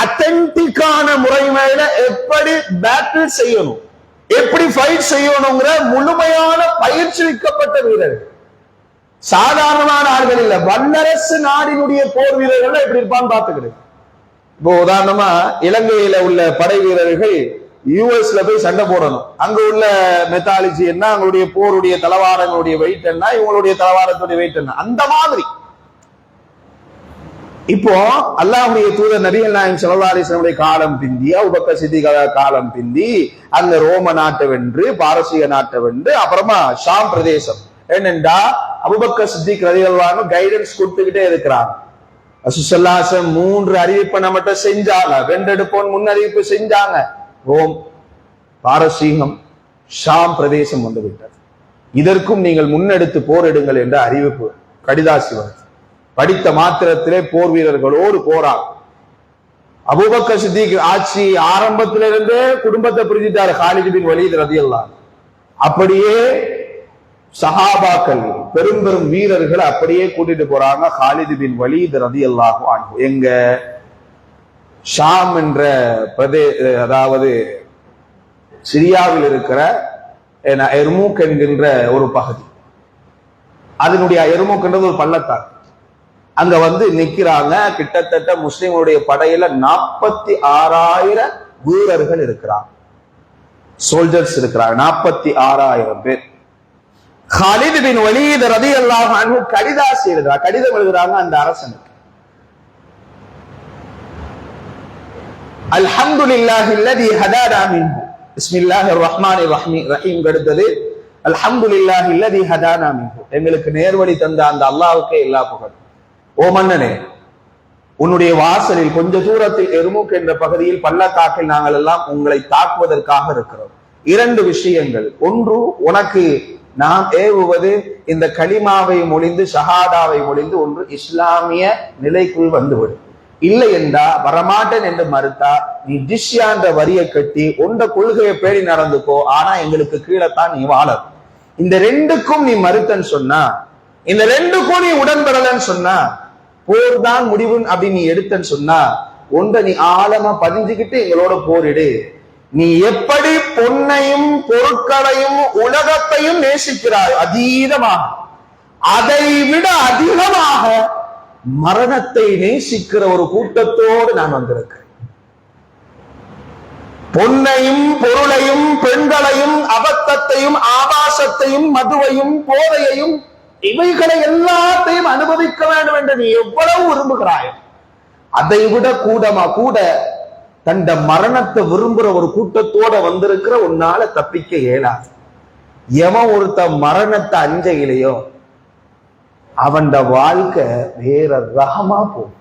அத்தன்டிக்கான முறைமையில எப்படி பேட்டில் செய்யணும், எப்படி ஃபைட் செய்யணுங்கிற முழுமையான பயிற்சிக்கப்பட்ட வீரர்கள். சாதாரணமான ஆள்கள் இல்ல, வல்லரசு நாடினுடைய போர் வீரர்கள் எப்படி இருப்பான்னு பாத்துக்கிறது. இப்போ உதாரணமா இலங்கையில உள்ள படை வீரர்கள் யூஎஸ்ல போய் சண்டை போடணும். அங்க உள்ள மெத்தாலஜி என்ன, அங்களுடைய போருடைய தளவாரங்களுடைய வெயிட் என்ன, இவங்களுடைய தளவாரத்துடைய வெயிட் என்ன, அந்த மாதிரி. இப்போ அல்லாஹ்வுடைய தூதர் நபிகள் நாயகம் ஸல்லல்லாஹு அலைஹி வஸல்லம் காலம் பிந்தி, அபூபக்கர் சித்திக் காலம் பிந்தி, அந்த ரோம நாட்டை வென்று, பாரசீக நாட்டை வென்று, அப்புறமா ஷாம் பிரதேசம். என்னண்டா அபூபக்கர் சித்திக் ரலியல்லாஹு அன்ஹு கைடன்ஸ் கொடுத்துக்கிட்டே இருக்கிறாங்க. ரசூலுல்லாஹி ஸல்லல்லாஹு அலைஹி வஸல்லம் 3 அறிவிப்பை நம்மகிட்ட செஞ்சாங்க, வென்றெடுப்போன் முன்னறிவிப்பு செஞ்சாங்க. ரோம், பாரசீகம், ஷாம் பிரதேசம் வந்து விட்டது. இதற்கும் நீங்கள் முன்னெடுத்து போரிடுங்கள் என்ற அறிவிப்பு கடிதாசி வருது. படித்த மாத்திரத்திலே போர் வீரர்களோடு போறாங்க. அபூபக்கர் சித்திக் ஆட்சி ஆரம்பத்திலிருந்தே குடும்பத்தை பிரிஞ்சிட்டாரு காலித் பின் வலீத் ரலியல்லாஹு அன்ஹு. அப்படியே சஹாபாக்கள் பெரும் பெரும் வீரர்களை அப்படியே கூட்டிட்டு போறாங்க. காலித் பின் வலீத் ரலியல்லாஹு அன்ஹு எங்க ஷாம் என்ற அதாவது சிரியாவில் இருக்கிற எர்மூக் என்கின்ற ஒரு பகுதி, அதனுடைய எர்மூக் என்றது ஒரு பள்ளத்தாக்கு. அங்க வந்து நிக்கிறாங்க. கிட்டத்தட்ட முஸ்லிம்களுடைய படையில 46,000 வீரர்கள் இருக்கிறாங்க, சோல்ஜர்ஸ் இருக்கிறாங்க, 46,000 பேர். காலித் பின் வலீத் ரலியல்லாஹு அன்ஹு கடிதாசி எழுதுறாங்க, கடிதம் எழுதுறாங்க அந்த அரசனுக்கு. அல்ஹம்துலில்லாஹி அல்லதி ஹதானா மின்ஹு, பிஸ்மில்லாஹிர் ரஹ்மானிர் ரஹீம் அடுத்தது அல்ஹம்துலில்லாஹி அல்லதி ஹதானா மின்ஹு, எங்களுக்கு நேர்வழி தந்த அந்த அல்லாஹ்வுக்கே எல்லா புகழும். ஓ மன்னனே, உன்னுடைய வாசலில் கொஞ்ச தூரத்தில் எர்மூக் என்ற பகுதியில் பள்ளத்தாக்கில் நாங்கள் எல்லாம் உங்களை தாக்குவதற்காக இருக்கிறோம். 2 விஷயங்கள். ஒன்று, உனக்கு நாம் ஏவுவது இந்த கலிமாவை மொழிந்து ஷஹாதாவை மொழிந்து ஒன்று இஸ்லாமிய நிலைக்குள் வந்துவிடும். இல்லை என்றா வரமாட்டேன் என்று மறுத்தா நீ ஜிஸ்யா என்ற வரியை கட்டி உண்ட கொள்கையை பேடி நடந்துக்கோ, ஆனா எங்களுக்கு கீழே தான் நீ வாழ. இந்த 2க்கும் நீ மறுத்தன்னு சொன்னா, இந்த 2க்கும் நீ உடன்படலன்னு சொன்னா, போர் தான் முடிவு அப்படின்னு நீ எடுத்தன்னு சொன்னா, ஒன்றை நீ ஆழமா பதிஞ்சுக்கிட்டு எங்களோட போரிடு. நீ எப்படி பொன்னையும் பொருட்களையும் உலகத்தையும் நேசிக்கிறாய் அதீதமாக, அதை விட அதிகமாக மரணத்தை நேசிக்கிற ஒரு கூட்டத்தோடு நான் வந்திருக்கிறேன். பொன்னையும் பொருளையும் பெண்களையும் அபத்தத்தையும் ஆபாசத்தையும் மதுவையும் போதையையும் இவைகளை எல்லாத்தையும் அனுபவிக்க வேண்டும் என்று நீ எவ்வளவு விரும்புகிறாய், அதை விட கூட தண்ட மரணத்தை விரும்புற ஒரு கூட்டத்தோட வந்திருக்கிற உன்னால தப்பிக்க இயலாது. எவன் ஒருத்த மரணத்தை அஞ்சையிலையோ அவன் வாழ்க்கை வேற ரகமா போகும்.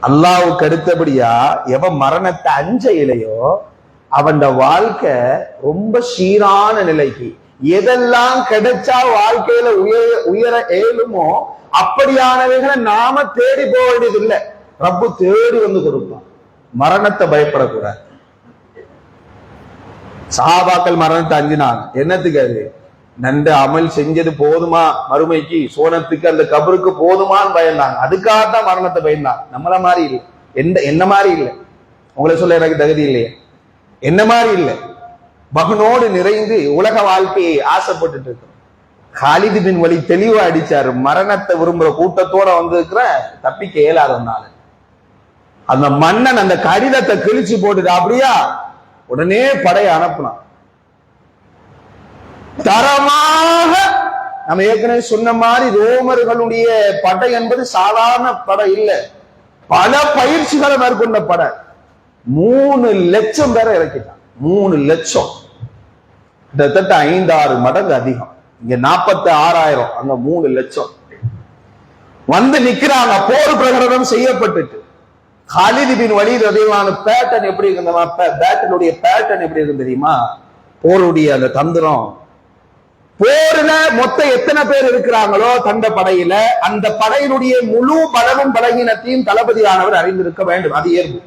அல்லாஹ்வுக்கு அடுத்தபடியா எவன் மரணத்தை அஞ்சையிலையோ அவன் வாழ்க்கை ரொம்ப சீரான நிலைக்கு, எதெல்லாம் கிடைச்சா வாழ்க்கையில உயர ஏழுமோ அப்படியானவைகளை நாம தேடி போக வேண்டியது இல்லை, ரப்பு தேடி வந்து கொடுப்பான். மரணத்தை பயப்படக்கூடாது. சஹாபாக்கள் மரணத்தை அஞ்சினாங்க. என்னத்துக்கு? அது நன்ற அமல் செஞ்சது போதுமா, மறுமைக்கு சோனத்துக்கு அந்த கபருக்கு போதுமான்னு பயந்தாங்க. அதுக்காகத்தான் மரணத்தை பயந்தாங்க. நம்மள மாதிரி இல்லை, என்ன மாதிரி இல்லை. உங்களை சொல்ல எனக்கு தகுதி இல்லையே, என்ன மாதிரி இல்லை. மகனோடு நிறைந்து உலக வாழ்க்கையை ஆசைப்பட்டு இருக்கிறோம். காலித் பின் வலீத் தெளிவா அடிச்சாரு, மரணத்தை விரும்புற கூட்டத்தோட வந்திருக்கிற தப்பிக்க இயலாதனால. அந்த மன்னன் அந்த கடிதத்தை கிழிச்சு போட்டுட்டு அப்படியா உடனே படையை அனுப்பினான். தரமாக நம்ம ஏற்கனவே சொன்ன மாதிரி ரோமர்களுடைய படை என்பது சாதாரண படை இல்லை, பல பயிற்சிகளை மேற்கொண்ட படை. 3 லட்சம் பேரை இறக்கிட்டான். 3 லட்சம், கிட்டத்தட்ட 5-6 மடங்கு அதிகம். இங்க 46,000, அங்க 3 லட்சம் வந்து நிக்கிறாங்க. போர் பிரகடனம் செய்யப்பட்டுட்டு காலித் பின் வலீத் ரலியல்லாஹு அன்ஹு பேட்டர்ன் எப்படி இருக்கு, பேட்டனுடைய பேட்டர்ன் எப்படி இருக்கு தெரியுமா? போருடைய அந்த தந்திரம். போர்ல மொத்தம் எத்தனை பேர் இருக்கிறாங்களோ தண்ட படையில, அந்த படையினுடைய முழு பலமும் பலகீனத்தையும் தளபதியானவர் அறிந்திருக்க வேண்டும், அது இயல்பு.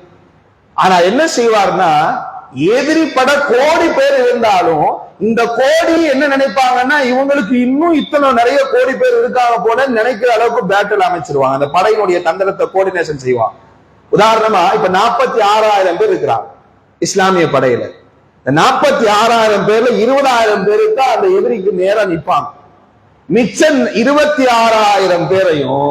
ஆனா என்ன செய்வார்னா, எதிரி பட கோடி பேர் இருந்தாலும் இந்த கோடி என்ன நினைப்பாங்கன்னா, இவங்களுக்கு இன்னும் இத்தனை நிறைய கோடி பேர் இருக்காங்க போல நினைக்கிற அளவுக்கு பேட்டில் அமைச்சிருவாங்க. அந்த படையினுடைய தந்திரத்தை கோஆர்டினேஷன் செய்வாங்க. உதாரணமா இப்ப 46,000 பேர் இருக்கிறாங்க இஸ்லாமிய படையில. 46,000 பேர்ல 20,000 பேருக்கு அந்த எதிரிக்கு நேரா நிற்பாங்க. மிச்சம் 26,000 பேரையும்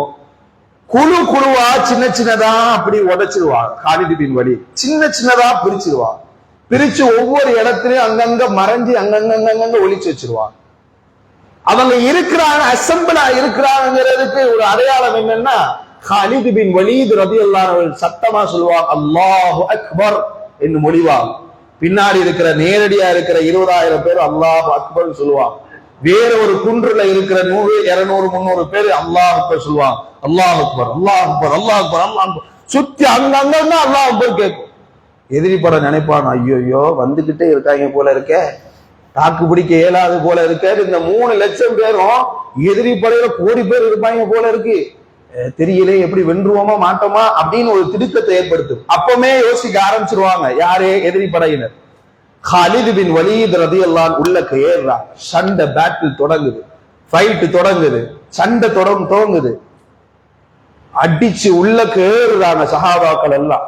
குழுவா சின்ன சின்னதா அப்படி உடைச்சிருவாங்க. காலித் பின் வலீத் சின்ன சின்னதா பிரிச்சிருவாங்க. பிரிச்சு ஒவ்வொரு இடத்துலயும் அங்கங்க மறைஞ்சு அங்கங்க ஒளிச்சு வச்சிருவாங்க. அவங்க இருக்கிறாங்க, அசம்பிளா இருக்கிறாங்கிறதுக்கு ஒரு அடையாளம் என்னன்னா, காலித் பின் வலீத் ரலியல்லாஹு அன்ஹு சத்தமா சொல்லுவாங்க, அல்லாஹு அக்பர் என்று மொழிவாங்க. பின்னாடி இருக்கிற நேரடியா இருக்கிற 20,000 பேர் அல்லாஹு அக்பர் சொல்லுவாங்க. வேற ஒரு குன்றுல இருக்கிற 100, 200, 300 பேர் அல்லாஹ் அக்பர் சொல்லுவாங்க. அல்லாஹ் அக்பர், அல்லாஹ் அக்பர், அல்லாஹ் அக்பர், அல்லாஹ் அக்பர். சுத்தி அங்கங்க அல்லாஹ் அக்பர் கேட்கும். எதிரி பட நினைப்பான், ஐயோ வந்துகிட்டே இருக்காங்க போல இருக்க, தாக்கு பிடிக்க இயலாது போல இருக்க. இந்த 3 லட்சம் பேரும் எதிரி படையில கோடி பேர் இருப்பாங்க போல இருக்கு, தெரியல எப்படி வென்றுவோமா மாட்டோமா அப்படின்னு ஒரு திடுக்கத்தை ஏற்படுத்தும். அப்பமே யோசிக்க ஆரம்பிச்சிருவாங்க யாரே எதிரி படையினர். காலித் பின் வலீத் ரலியல்லாஹு அன்ஹு உள்ள ஏறுறாங்க. சண்டை, பேட்டில் தொடங்குது, ஃபைட் தொடங்குது, சண்டை துவங்குது. அடிச்சு உள்ள ஏறுறாங்க சஹாபாக்கள் எல்லாம்.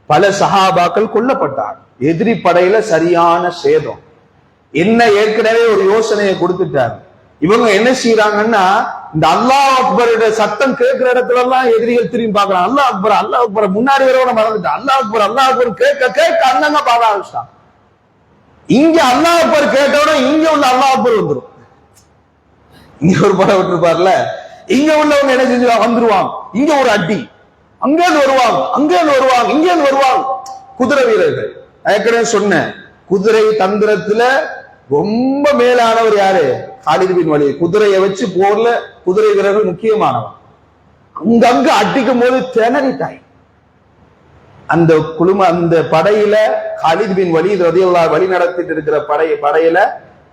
பல சஹாபாக்கள் கொல்லப்பட்டாங்க. எதிரி படையில சரியான சேதம். என்ன ஏற்கனவே ஒரு யோசனையை கொடுத்துட்டாரு. இவங்க என்ன செய்யறாங்கன்னா, இந்த அல்லாஹ் அக்பருடைய சத்தம் கேட்கிற இடத்துல எல்லாம் எதிரிகள் திரும்பி பார்க்கறாங்க. அல்லாஹ் அக்பர், அல்லாஹ் அக்பர், முன்னாடி வரவன மறந்துட்டான். அல்லாஹ் அக்பர், அல்லாஹ் அக்பர் கேட்க கேட்க அங்கங்க பார்க்க ஆரம்பிச்சிட்டான். இங்க அல்லாஹ் அக்பர் கேட்டோட இங்க உள்ள அல்லாஹ் அக்பர் வந்துடும். இங்க ஒரு படம் விட்டுருப்பார்ல, இங்க உள்ளவங்க என்ன செஞ்சு வந்துருவாங்க. இங்க ஒரு அடி, அங்கேருந்து வருவாங்க, அங்கேருந்து வருவாங்க, இங்கேருந்து வருவாங்க. குதிரை வீரர்கள் ஏற்கனவே சொன்ன குதிரை தந்திரத்துல ரொம்ப மேலானவர் யாரு? Khalid bin Walid. குதிரையை வச்சு போர்ல குதிரை வீரர்கள் முக்கியமானவர். அங்கங்க அடிக்கும் போது திணறிட்டாய். அந்த அந்த படையில காலித் பின் வலீத் ரலியல்லாஹு அன்ஹு வழி நடத்திட்டு இருக்கிற படையில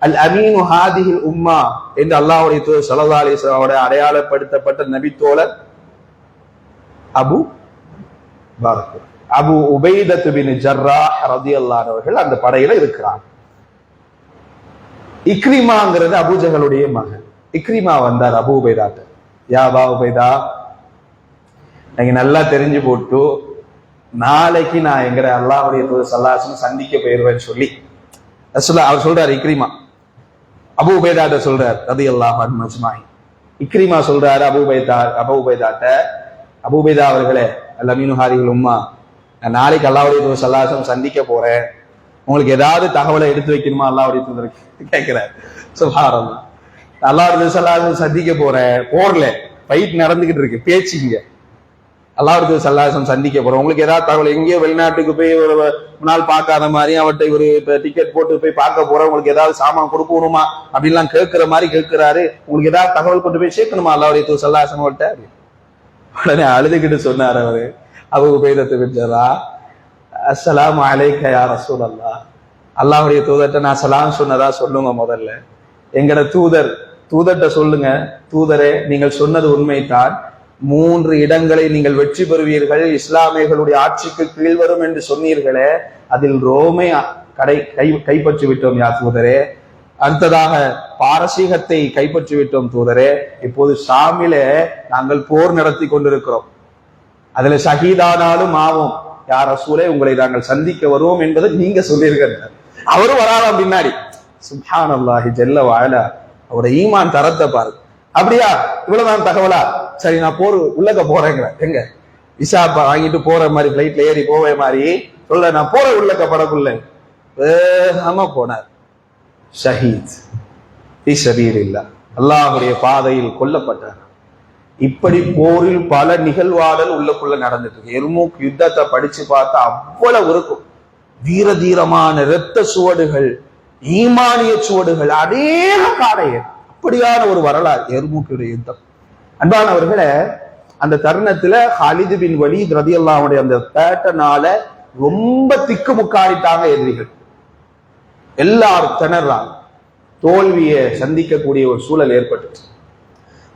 அல் அமீனு ஹாதிஹில் உம்மா என்று அல்லாஹ்வுடைய தூதர் ஸல்லல்லாஹு அலைஹி வஸல்லம் அடையாளப்படுத்தப்பட்ட நபித்தோழர் அபு உபைதத் பின் ஜர்ராஹ் ரலியல்லாஹு அன்ஹு அவர்கள் அந்த படையில இருக்கிறாங்க. இக்ரிமாங்கிறது அபூஜஹலுடைய மகன். இக்ரிமா வந்தார் அபு உபைதாட்ட. யா அபா உபைதா, நீங்க நல்லா தெரிஞ்சு போட்டு நாளைக்கு நான் எங்கிற அல்லாஹ்வுடைய தூதர் ஸல்லல்லாஹு அலைஹி வஸல்லம் சந்திக்க போயிருவேன்னு சொல்லி அவர் சொல்றாரு. இக்ரிமா அபு உபைதாட்ட சொல்றார் ரலியல்லாஹு அன்ஹு அஜ்மாயின். இக்ரிமா சொல்றாரு அபு உபைதாட்ட, அபு உபைதா அவர்களே, அல் அமீனு ஹாதிஹில் உம்மா, நான் நாளைக்கு அல்லாஹ்வுடைய தூதர் ஸல்லல்லாஹு அலைஹி வஸல்லம் சந்திக்க போறேன், உங்களுக்கு ஏதாவது தகவலை எடுத்து வைக்கணுமா அல்லாஹ்வுடைய தூதருக்கு கேட்கிறார். சுப்ஹானல்லாஹ். அல்லாஹ்வுடைய தூதர் ஸல்லல்லாஹு அலைஹி வஸல்லம் சந்திக்க போறேன், போர்ல ஃபைட் நடந்துகிட்டு இருக்கு, பேச்சுங்க. அல்லாஹ்வுடைய தூதர் ஸல்லல்லாஹு அலைஹி வஸல்லம் சந்திக்க போறோம், உங்களுக்கு ஏதாவது தகவல், எங்கேயோ வெளிநாட்டுக்கு போய் ஒரு நாள் பார்க்காத மாதிரி அவர்கிட்ட ஒரு டிக்கெட் போட்டு போய் பார்க்க போறோம், உங்களுக்கு ஏதாவது சாமான் கொடுக்கணுமா அப்படின்லாம் கேட்கிற மாதிரி கேட்கிறாரு, உங்களுக்கு ஏதாவது தகவல் கொண்டு போய் சேர்க்கணுமா அல்லாஹ்வுடைய தூதர் ஸல்லல்லாஹு அலைஹி வஸல்லம். உடனே அழுதுகிட்டு சொன்னார் அவரு அபு உபைதத் பின் ஜர்ராஹ், அஸ்ஸலாமு அலைக்க யா ரசூலல்லாஹ், அல்லாஹ்வுடைய தூதர்ட்ட நான் சலாம் சொன்னதா சொல்லுங்க. முதல்ல எங்கட தூதர்ட்ட சொல்லுங்க, தூதரே நீங்கள் சொன்னது உண்மைதான், 3 இடங்களை நீங்கள் வெற்றி பெறுவீர்கள், இஸ்லாமியர்களுடைய ஆட்சிக்கு கீழ் வரும் என்று சொன்னீர்களே, அதில் ரோமை கைப்பற்றி விட்டோம் யா தூதரே. அடுத்ததாக பாரசீகத்தை கைப்பற்றி விட்டோம் தூதரே. இப்போது ஷாமிலே நாங்கள் போர் நடத்தி கொண்டிருக்கிறோம், அதுல ஷஹீதானாலும் ஆவோம். யா ரசூலே, உங்களை நாங்கள் சந்திக்க வருவோம் என்பதை நீங்க சொல்லியிருக்க. அவரும் வராராம் பின்னாடி. சுப்ஹானல்லாஹி ஜல்ல வஅலா. அவருடைய ஈமான் தரத்தை பாரு. அப்படியா, இவ்வளவுதான் தகவலா? சரி, நான் உள்ளக்க போறேங்கிற, எங்க விசா வாங்கிட்டு போற மாதிரி பிளைட்ல ஏறி போவே மாதிரி சொல்ல, நான் போற உள்ளக்க படக்குள்ள வேகமா போனார். ஷஹீத் ஃபீ ஸபீலில்லாஹ், அல்லாஹ்வுடைய பாதையில் கொல்லப்பட்டார். இப்படி போரில் பல நிகழ்வாடல் உள்ளக்குள்ள நடந்துட்டு இருக்கு. எர்மூக் யுத்தத்தை படிச்சு பார்த்தா அவ்வளவு இருக்கும். வீர தீரமான இரத்த சுவடுகள், ஈமானிய சுவடுகள், அநேக காடையர். அப்படியான ஒரு வரலாறு எர்மூக்குடைய யுத்தம். அன்பானவர்களே, அந்த தருணத்துல காலித் பின் வலீத் ரலியல்லாஹு அன்ஹு அந்த பேட்டனால ரொம்ப திக்குமுக்காடிட்டாங்க எதிரிகள். எல்லாரும் திணறாங்க. தோல்வியை சந்திக்கக்கூடிய ஒரு சூழல் ஏற்பட்டுச்சு.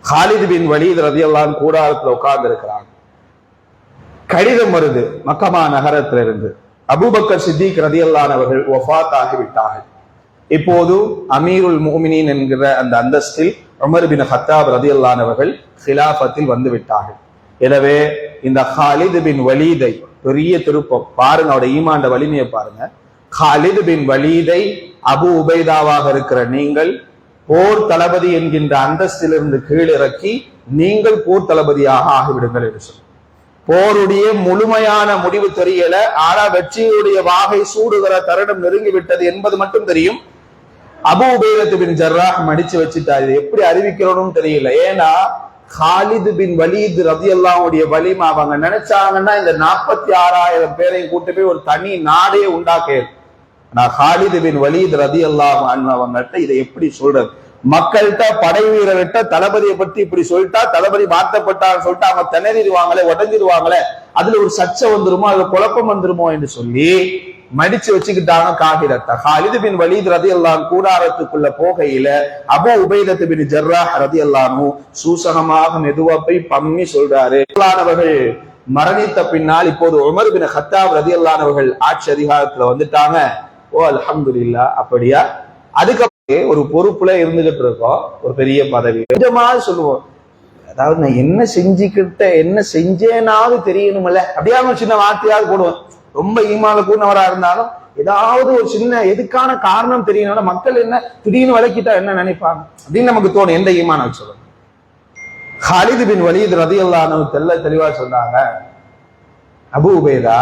காலித் பின் வலீத் ரலியல்லாஹு அன்ஹு கூடாரத்துல உட்கார்ந்து இருக்கிறாங்க. கடிதம் வருது மக்கமா நகரத்திலிருந்து. அபூபக்கர் சித்திக் ரலியல்லாஹு அன்ஹு அவர்கள் வஃபாத் ஆகிவிட்டார்கள். இப்போது அமீருல் முஃமினீன் என்கிற அந்த அந்தஸ்தில் உமர் பின் கத்தாப் ரலியல்லாஹு அன்ஹு அவர்கள் ஹிலாஃபத்தில் வந்து விட்டார்கள். எனவே இந்த காலித் பின் வலீதை பெரிய திருப்பம் பாருங்க, அவருடைய ஈமான்ட வலிமையை பாருங்க. காலித் பின் வலீதை அபு உபைதாவாக இருக்கிற நீங்கள் போர் தளபதி என்கின்ற அந்தஸ்திலிருந்து கீழிறக்கி நீங்கள் போர் தளபதியாக ஆகிவிடுங்கள் என்று சொல்லி போருடைய முழுமையான முடிவு தெரியல. ஆனா வெற்றியுடைய வாகை சூடுகிற தருணம் நெருங்கி விட்டது என்பது மட்டும் தெரியும். அபூ உபைதா பின் ஜர்ராஹ் மடிச்சு வச்சுட்டாரு. எப்படி அறிவிக்கிறோம்னு தெரியல. ஏன்னா காலித் பின் வலீத் ரலியல்லாஹுடைய வலிமை அவங்க நினைச்சாங்கன்னா இந்த 46,000 பேரையும் கூட்டு போய் ஒரு தனி நாடே உண்டாக்க. நான் காலித் பின் வலீத் ரலியல்லாஹு அன்ஹு அவங்கள்ட்ட இதை எப்படி சொல்றது? மக்கள்கிட்ட படை வீரர்கிட்ட தளபதியை பத்தி இப்படி சொல்லிட்டா தளபதி மாற்றப்பட்டான்னு சொல்லிட்டு அவங்க திணறிடுவாங்களே, உடஞ்சிருவாங்களே, அதுல ஒரு சர்ச்சை வந்துருமோ, அதுல குழப்பம் வந்துருமோ என்று சொல்லி மடிச்சு வச்சுக்கிட்டாங்க காஹிரத்தை. காலித் பின் வலீத் ரலியல்லாஹு கூடாரத்துக்குள்ள போகையில அபூ உபைதா பின் ஜர்ராஹ் ரலியல்லாஹு சூசகமாக மெதுவா போய் பம்மி சொல்றாரு. அவர்கள் மரணித்த பின்னால் இப்போது உமர் பின் கத்தாப் ரலியல்லாஹு அவர்கள் ஆட்சி அதிகாரத்துல வந்துட்டாங்க. ஓ அல்ஹம்துலில்லாஹ். அப்படியா? அதுக்கு ஒரு பொறுப்புல இருந்துகிட்டு இருக்கோம், ஒரு பெரிய பதவி கொஞ்சமா சொல்லுவோம். அதாவது நான் என்ன செஞ்சுக்கிட்ட என்ன செஞ்சேனாவது தெரியணும்ல, அப்படியே சின்ன வார்த்தையாவது போடுவோம். ரொம்ப ஈமால கூடவரா இருந்தாலும் ஏதாவது ஒரு சின்ன எதுக்கான காரணம் தெரியணும். மக்கள் என்ன திடீர்னு விளக்கிட்டா என்ன நினைப்பாங்க அப்படின்னு நமக்கு தோணும். எந்த ஈமான சொல்லுங்க. காலித் பின் வலீத் ரலியல்லாஹு அன்ஹு தெளிவா சொன்னாங்க, அபூ உபைதா,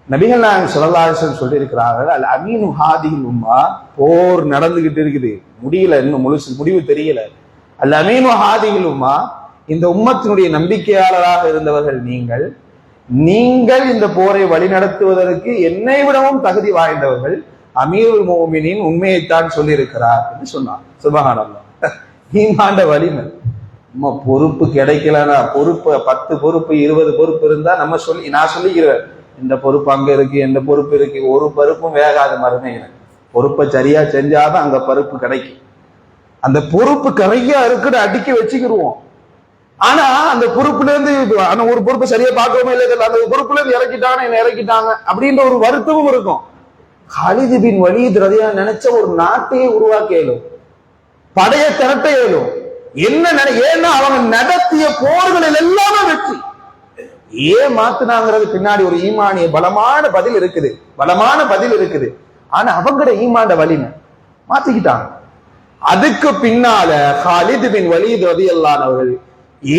நபிகள் நாயகம் ஸல்லல்லாஹு அலைஹி வஸல்லம் சொல்லி இருக்கிறார்கள், அல் அமீனு ஹாதிஹில் உம்மா, போர் நடந்துகிட்டு இருக்குது, முடியல, இன்னும் முழுசு முடிவு தெரியல. அல் அமீனு ஹாதிஹில் உம்மா, இந்த உம்மத்தினுடைய நம்பிக்கையாளராக இருந்தவர்கள் நீங்கள், நீங்கள் இந்த போரை வழிநடத்துவதற்கு என்னை விடவும் தகுதி வாய்ந்தவர்கள், அமீருல் முஃமினீன் உண்மையைத்தான் சொல்லி இருக்கிறார் என்று சொன்னார். சுப்ஹானல்லாஹ். ஈமான்ட வலிமை. நம்ம பொறுப்பு கிடைக்கலன்னா, பொறுப்பு 10 பொறுப்பு 20 பொறுப்பு இருந்தா நான் சொல்லிக்கிறேன், இந்த பொறுப்பு அங்க இருக்கு, இந்த பொறுப்பு இருக்கு. ஒரு பொறுப்பும் வேகாத மருமையில பொறுப்பை சரியா செஞ்சாதான் அங்க பொறுப்பு கிடைக்கும். அந்த பொறுப்பு கரையா இருக்குன்னு அடுக்கி வச்சுக்கிடுவோம். ஆனா அந்த பொறுப்புல இருந்து ஒரு பொறுப்பை சரியா பார்க்கவே இல்லை, அந்த பொறுப்புல இருந்து இறக்கிட்டாங்க, என்ன இறக்கிட்டாங்க அப்படின்ற ஒரு வருத்தமும் இருக்கும். காலித் பின் வலீத் ரலியல்லாஹு நினைச்ச ஒரு நாட்டையே உருவாக்க இயலும், படைய திரட்ட இயலும். ஏன்னா அவங்க நடத்திய போர்களில் எல்லாமே வெற்றி. ஏன் மாத்துனாங்கிறது பின்னாடி ஒரு ஈமானிய பலமான பதில் இருக்குது. ஆனா அவங்கட ஈமான்ட வலிமை மாத்திக்கிட்டாங்க. அதுக்கு பின்னால காலித் பின் வலீத் ரலியல்லாஹு அவர்கள்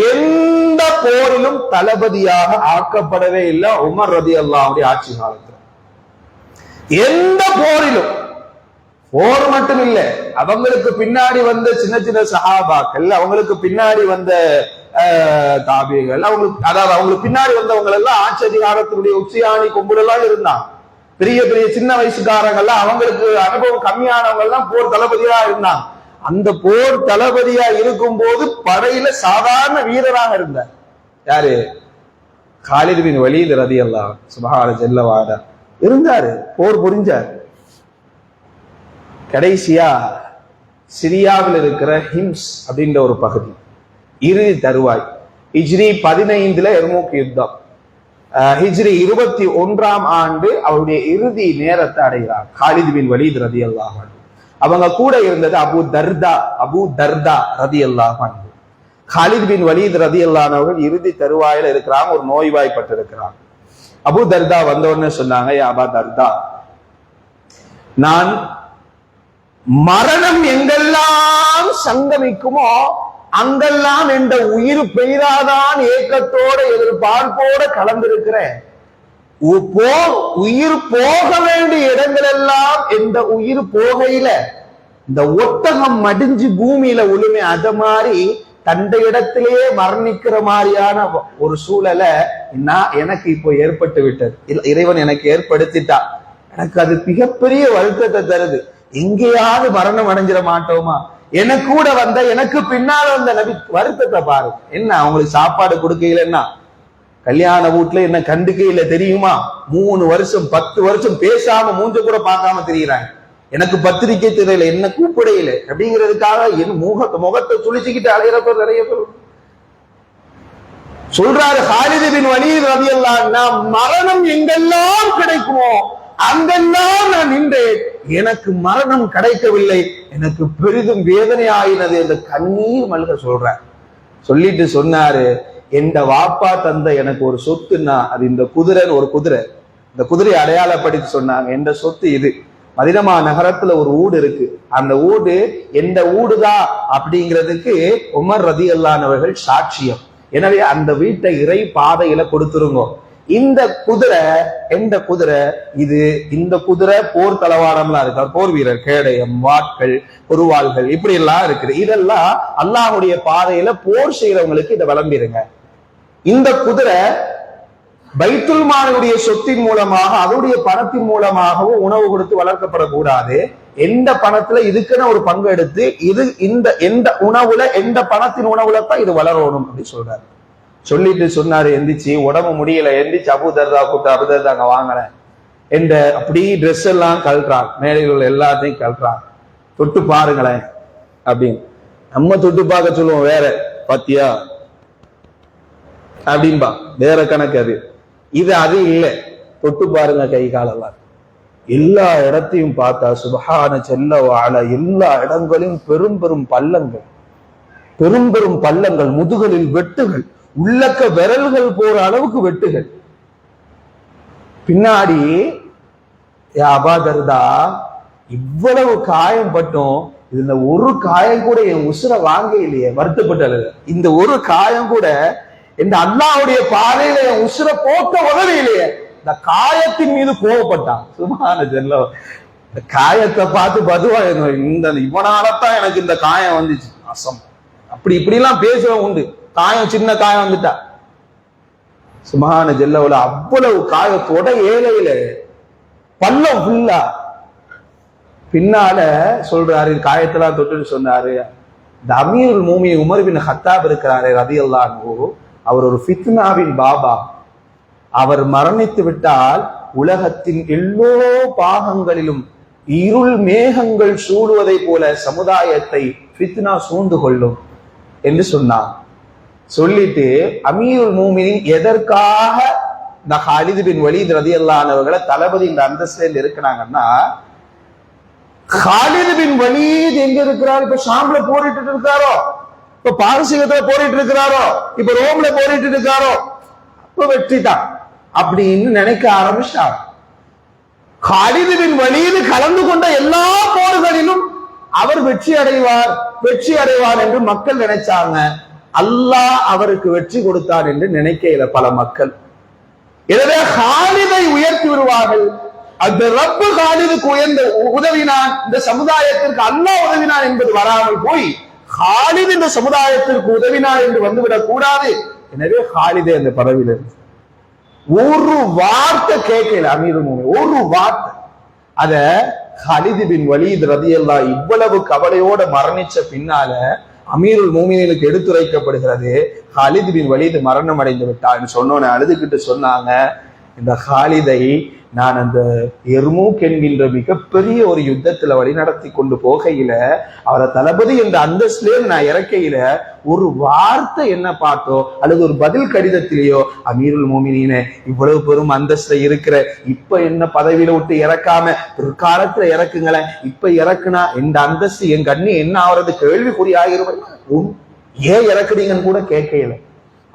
எந்த போரிலும் தளபதியாக ஆக்கப்படவே இல்லை. உமர் ரலியல்லாஹுடைய ஆட்சி காலத்தில் எந்த போரிலும், போர் மட்டும் இல்ல, அவங்களுக்கு பின்னாடி வந்த சின்ன சின்ன சஹாபாக்கள், அவங்களுக்கு பின்னாடி வந்த தாபிகள், அவங்களுக்கு பின்னாடி வந்தவங்க எல்லாம் ஆட்சி அதிகாரத்தினுடைய உச்சியாணி கொம்புலாம் இருந்தாங்க. பெரிய பெரிய சின்ன வயசுக்காரங்கள்லாம், அவங்களுக்கு அனுபவம் கம்மியானவங்க எல்லாம் போர் தளபதியா இருந்தாங்க. அந்த போர் தளபதியா இருக்கும் போது படையில சாதாரண வீரராக இருந்தார். யாரு? காலித் பின் வலீத் ரலியல்லாஹு சுப்ஹான ஜல்லவாடா இருந்தாரு, போர் புரிஞ்சார். கடைசியா சிரியாவில் இருக்கிற ஹிம்ஸ் அப்படின்ற ஒரு பகுதி, இறுதி தருவாய், ஹிஜ்ரி 15 எர்மூக் யுத்தம், ஹிஜ்ரி 21 ஆண்டு அவருடைய இறுதி நேரத்தை அடைகிறார் காலித் பின் வலீத் ரலியல்லாஹு அன்ஹு. அவங்க கூட இருந்தது அபூ தர்தா ரலியல்லாஹு அன்ஹு. காலித் பின் வலீத் ரலியல்லாஹு அன்ஹு அவர்கள் இறுதி தருவாயில இருக்கிறாங்க, ஒரு நோய்வாய்ப்பட்டு இருக்கிறாங்க. அபூ தர்தா வந்த உடனே சொன்னாங்க, யா அபா தர்தா, நான் மரணம் எங்கெல்லாம் சங்கமிக்குமோ அங்கெல்லாம் என்ற உயிர் பெய்தாதான் ஏக்கத்தோட எதிர்பார்ப்போட கலந்திருக்கிறேன். உயிர் போக வேண்டிய இடங்கள் எல்லாம் எந்த உயிர் போகையில இந்த ஒட்டகம் மடிஞ்சு பூமியில உளுமை, அத மாதிரி தந்த இடத்திலேயே மரணிக்கிற மாதிரியான ஒரு சூழலை எனக்கு இப்போ ஏற்பட்டு விட்டது. இறைவன் எனக்கு ஏற்படுத்திட்டா. எனக்கு அது மிகப்பெரிய வருத்தத்தை தருது. எங்கேயாவது மரணம் அடைஞ்சிட மாட்டோமா? எனக்கு கூட வந்த, எனக்கு பின்னால வந்த நபி வருத்தத்தை பாருங்க. என்ன அவங்களுக்கு சாப்பாடு கொடுக்கையிலன்னா, கல்யாண வீட்டுல என்ன கண்டுக்கையில தெரியுமா? 3 வருஷம் 10 வருஷம் பேசாம மூஞ்ச கூட பார்க்காம தெரியுறாங்க. எனக்கு பத்திரிக்கை தெரியல, என்ன கூப்பிடையில அப்படிங்கிறதுக்காக என் முகத்தை சுழிச்சுக்கிட்டு அலையிறப்ப நிறைய பேர் சொல்றாரு. காலித் பின் வலீத் ரலியல்லாஹு அன்ஹு, மரணம் எங்கெல்லாம் கிடைக்குமோ அங்கெல்லாம் நான் நின்றேன், எனக்கு மரணம் கிடைக்கவில்லை, எனக்கு பெரிதும் வேதனை ஆயினது என்று கண்ணீர் மல்க சொல்றேன். சொல்லிட்டு சொன்னாரு, எந்த வாப்பா தந்த எனக்கு ஒரு சொத்துன்னா அது இந்த குதிரைன்னு ஒரு குதிரை. இந்த குதிரையை அடையாளப்படுத்தி சொன்னாங்க, எந்த சொத்து இது. மதீனா நகரத்துல ஒரு ஊடு இருக்கு, அந்த ஊடு எந்த ஊடுதான் அப்படிங்கிறதுக்கு உமர் ரலியல்லாஹு அன்ஹு அவர்கள் சாட்சியம். எனவே அந்த வீட்டை இறை பாதையில கொடுத்துருங்க. இந்த குதிரை எந்த குதிரை இது? இந்த குதிரை போர் தளவாடம்லாம் இருக்கு, போர் வீரர், கேடயம், வாட்கள், பொருவாள்கள் இப்படி எல்லாம் இருக்குது. இதெல்லாம் அல்லாஹ்வுடைய பாதையில போர் செய்யறவங்களுக்கு இதை விளம்பிருங்க. இந்த குதிரை பைத்துல் மாலுடைய சொத்தின் மூலமாக, அதனுடைய பணத்தின் மூலமாகவும் உணவு கொடுத்து வளர்க்கப்படக்கூடாது. எந்த பணத்துல இதுக்குன்னு ஒரு பங்கு எடுத்து இது இந்த எந்த உணவுல, எந்த பணத்தின் உணவுல தான் இது வளரணும் அப்படின்னு சொல்றாரு. சொல்லிட்டு சொன்னாரு, எந்திரிச்சு உடம்பு முடியல, எந்திரிச்சு அபூதர்தா கூப்பிட்டு, அபூதர்தா அங்க வாங்கினேன் என்ற அப்படி ட்ரெஸ் எல்லாம் கழட்டுறான், மேடையில் உள்ள எல்லாத்தையும் கழட்டுறான், தொட்டு பாருங்களேன் அப்படின்னு. நம்ம தொட்டு பார்க்க சொல்லுவோம், வேற பாத்தியா அப்படின்பா, வேற கணக்கு அது. இது அது இல்லை, தொட்டு பாருங்க கை காலெல்லாம். எல்லா இடத்தையும் பார்த்தா சுபஹான ஜல்ல வஅலா, எல்லா இடங்களிலும் பெரும் பெரும் பள்ளங்கள், பெரும் பெரும் பள்ளங்கள், முதுகலில் வெட்டுகள், உள்ளக்க விரல்கள் போற அளவுக்கு வெட்டுகள். பின்னாடி அபாதர்தா இவ்வளவு காயம் பட்டும் இதுல ஒரு காயம் கூட என் உசுர வாங்க இல்லையே, வருத்தப்பட்ட இந்த ஒரு காயம் கூட இந்த அல்லாஹ்வுடைய பாதையில என் உசுர போட்ட உதவி இல்லையே, இந்த காயத்தின் மீது கோவப்பட்டான். சுப்ஹான ஜல்ல, இந்த காயத்தை பார்த்து பதுவா, இந்த இவனாலத்தான் எனக்கு இந்த காயம் வந்துச்சு, அசம் அப்படி இப்படி எல்லாம் பேசுறவன் உண்டு. காயம், சின்ன காயம் வந்துட்டா சுப்ஹான ஜல்லவுல அவ்வளவு காயத்தோட ஏழையில பள்ளம் ஃபுல்லா. பின்னால சொல்றாரு, காயத்தெல்லாம் தொட்டுன்னு சொன்னாரு, இந்த அமீருல் மூமின் உமர் பின் ஹத்தாப் இருக்கிறாரு ரலியல்லாஹு அன்ஹு, அவர் ஒரு ஃபித்னாவின் பாபா. அவர் மரணித்து விட்டால் உலகத்தின் எல்லா பாகங்களிலும் இருள் மேகங்கள் சூடுவதை போல சமுதாயத்தை ஃபித்னா சூழ்ந்து கொள்ளும் என்று சொன்னார். சொல்லிட்டு அமீருல் மூமினின் எதற்காக இந்த ஹாலித் பின் வலீத் ரலியல்லாஹு அன்ஹு அவர்களை தளபதி இந்த அந்தஸ்தில் இருக்கிறாங்கன்னா, ஹாலித் பின் வலீத் எங்க இருக்கிறார்? இப்ப ஷாம்ல போரிட்டு இருக்காரோ, இப்ப பாரசீகத்துல போரிட்டு இருக்கிறாரோ, இப்ப ரோம்ல போரிட்டு இருக்காரோ, இப்ப வெற்றி தான் அப்படின்னு நினைக்க ஆரம்பிச்சார். ஹாலித் பின் வலீத் கலந்து கொண்ட எல்லா போர்களிலும் அவர் வெற்றி அடைவார், வெற்றி அடைவார் என்று மக்கள் நினைச்சாங்க. அல்லாஹ் அவருக்கு வெற்றி கொடுத்தார் என்று நினைக்கல பல மக்கள். எனவே ஹாலிதை உயர்த்தி விடுவார்கள். அந்த ரப்பு ஹாலிதுக்கு உயர்ந்த உதவினான், இந்த சமுதாயத்திற்கு அல்லாஹ் உதவினான் என்பது வராமல் போய் ஹாலித் இந்த சமுதாயத்திற்கு உதவினார் என்று வந்துவிடக் கூடாது. எனவே ஹாலிதே அந்த பதவியில் இருந்து ஒரு வார்த்தை கேட்கல அமீருல் மூமினீன், ஒரு வார்த்தை. அத ஹாலித் பின் வலீத் ரலியல்லாஹு இவ்வளவு கவலையோட மரணிச்ச பின்னால அமீருல் மூமினீனுக்கு எடுத்துரைக்கப்படுகிறது, ஹாலித் பின் வலீத் மரணம் அடைந்து விட்டான்னு சொன்னோன்னு அழுதுகிட்டு சொன்னாங்க, இந்த ஹாலிதை நான் அந்த எர்மூக் என்கின்ற மிகப்பெரிய ஒரு யுத்தத்துல வழி நடத்தி கொண்டு போகையில, அவரை தளபதி என்ற அந்தஸ்திலே நான் இறக்கையில ஒரு வார்த்தை என்ன பார்த்தோ அல்லது ஒரு பதில் கடிதத்திலேயோ, அமீருல் மூமினீனே இவ்வளவு பெரும் அந்தஸ்துல இருக்கிற, இப்ப என்ன பதவியில விட்டு இறக்காம பிற்காலத்துல இறக்குங்களேன், இப்ப இறக்குனா இந்த அந்தஸ்து என் கண்ணி என்ன ஆகுறது கேள்விக்குறி ஆகிருவேன், ஏன் இறக்குறீங்கன்னு கூட கேட்கல.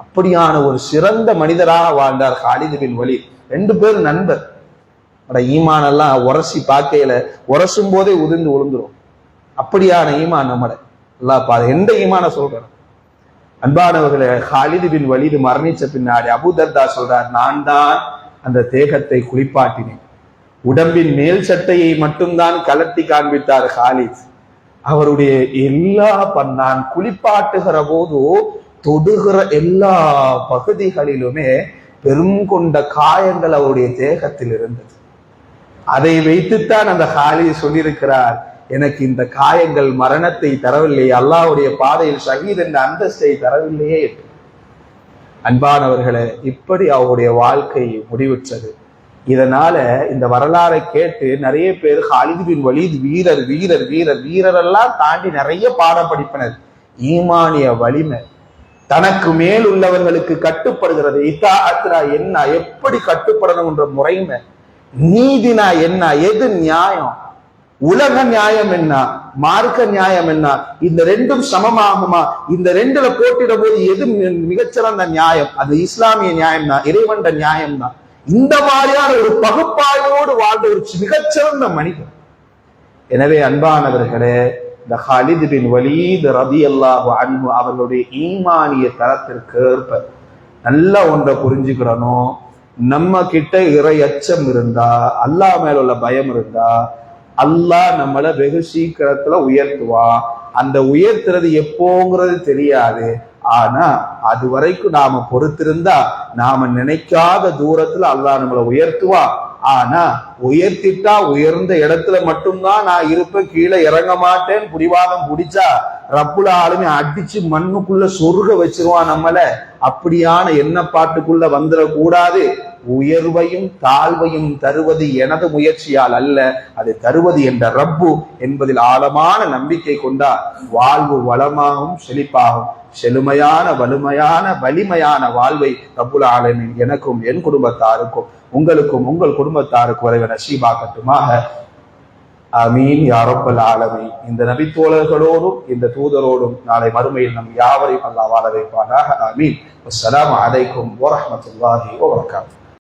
அப்படியான ஒரு சிறந்த மனிதராக வாழ்ந்தார் ஹாலித் பின் வலீத். ரெண்டு பேரும் நண்பர். ஈமானெல்லாம் உரசி பார்க்கையில உரசும் போதே உதிர்ந்து விழுந்துரும். அப்படியான ஈமான் நம்மட அல்லாஹ் பாரு. எந்த ஈமான சொல்றேன் அன்பானவர்களே, ஹாலித் பின் வலீத் மரணிச்ச பின்னாடி அபூதர்தா சொல்றார், நான் தான் அந்த தேகத்தை குளிப்பாட்டினேன். உடம்பின் மேல் சட்டையை மட்டும்தான் கலட்டி காண்பித்தார் ஹாலித். அவருடைய எல்லா நான் குளிப்பாட்டுகிற போது தொடுகிற எல்லா பகுதிகளிலுமே பெரும் கொண்ட காயங்கள் அவருடைய தேகத்தில் இருந்தது. அதை வைத்துத்தான் அந்த ஹாலித் சொல்லியிருக்கிறார், எனக்கு இந்த காயங்கள் மரணத்தை தரவில்லை, அல்லாஹ்வுடைய பாதையில் ஷஹீத் என்ற அந்தஸ்தை தரவில்லையே. அன்பானவர்களே, இப்படி அவருடைய வாழ்க்கை முடிவுற்றது. இதனால இந்த வரலாறை கேட்டு நிறைய பேர் ஹாலித் பின் வலீத் வீரர் வீரர் வீரர் வீரரெல்லாம் தாண்டி நிறைய பாடம் படிப்பினர். ஈமானிய வலிமை, தனக்கு மேல் உள்ளவர்களுக்கு கட்டுப்படுகிறது, இத்தாஅத்னா என்ன, எப்படி கட்டுப்படணும் என்ற முறைமை, நீதினா என்ன, எது நியாயம், உலக நியாயம் என்ன, மார்க்க நியாயம் என்ன, இந்த ரெண்டும் சமமாகுமா, இந்த ரெண்டுல போட்டிடும் போது எது மிகச்சிறந்த நியாயம், அது இஸ்லாமிய நியாயம் தான், இறைவன் நியாயம் தான். இந்த மாதிரியான ஒரு பகுப்பாய்வோடு வாழ்ந்த ஒரு மிகச்சிறந்த மனிதன். எனவே அன்பானவர்களே, இந்த ஹாலித் பின் வலீத் ரலியல்லாஹு அன்ஹு அவர்களுடைய ஈமானிய தரத்திற்கு ஏற்ப நல்லா ஒன்றை புரிஞ்சுக்கிறணும். நம்ம கிட்ட இறை அச்சம் இருந்தா, அல்லாஹ் மேல உள்ள பயம் இருந்தா, அல்லாஹ் நம்மளை வெகு சீக்கிரத்துல உயர்த்துவான். அந்த உயர்த்துறது எப்போங்கிறது தெரியாது. ஆனா அது வரைக்கும் நாம பொறுத்திருந்தா நாம நினைக்காத தூரத்துல அல்லாஹ் நம்மளை உயர்த்துவான். ஆனா உயர்த்திட்டா உயர்ந்த இடத்துல மட்டும்தான் நான் இருப்பேன், கீழே இறங்க மாட்டேன் புடிவாதம் பிடிச்சா ரப்புல் ஆலமீன் அடிச்சு மண்ணுக்குள்ள சொருக வச்சிருவான் நம்மள. அப்படியான எண்ணப்பாட்டுக்குள்ள வந்துடக்கூடாது. உயர்வையும் தாழ்வையும் தருவது எனது முயற்சியால் அல்ல, அது தருவது என்ற ரப்பு என்பதில் ஆழமான நம்பிக்கை கொண்டா வாழ்வு வளமாகவும் செழிப்பாகும். செழுமையான வலிமையான வாழ்வை ரப்புல் ஆலமீன் எனக்கும் என் குடும்பத்தாருக்கும் உங்களுக்கும் உங்கள் குடும்பத்தாருக்கும் வரைவ நசீபாக்கட்டுமாக. ஆமீன் யா ரப்பல் ஆலமீன். இந்த நபித்தோழர்களோடும் இந்த தூதரோடும் நாளை மறுமையில் நம் யாவரையும் அல்லாஹ் வாழ வைப்பானாக. ஆமீன். அஸ்ஸலாமு அலைக்கும் வரஹ்மத்துல்லாஹி வபரகாத்துஹு.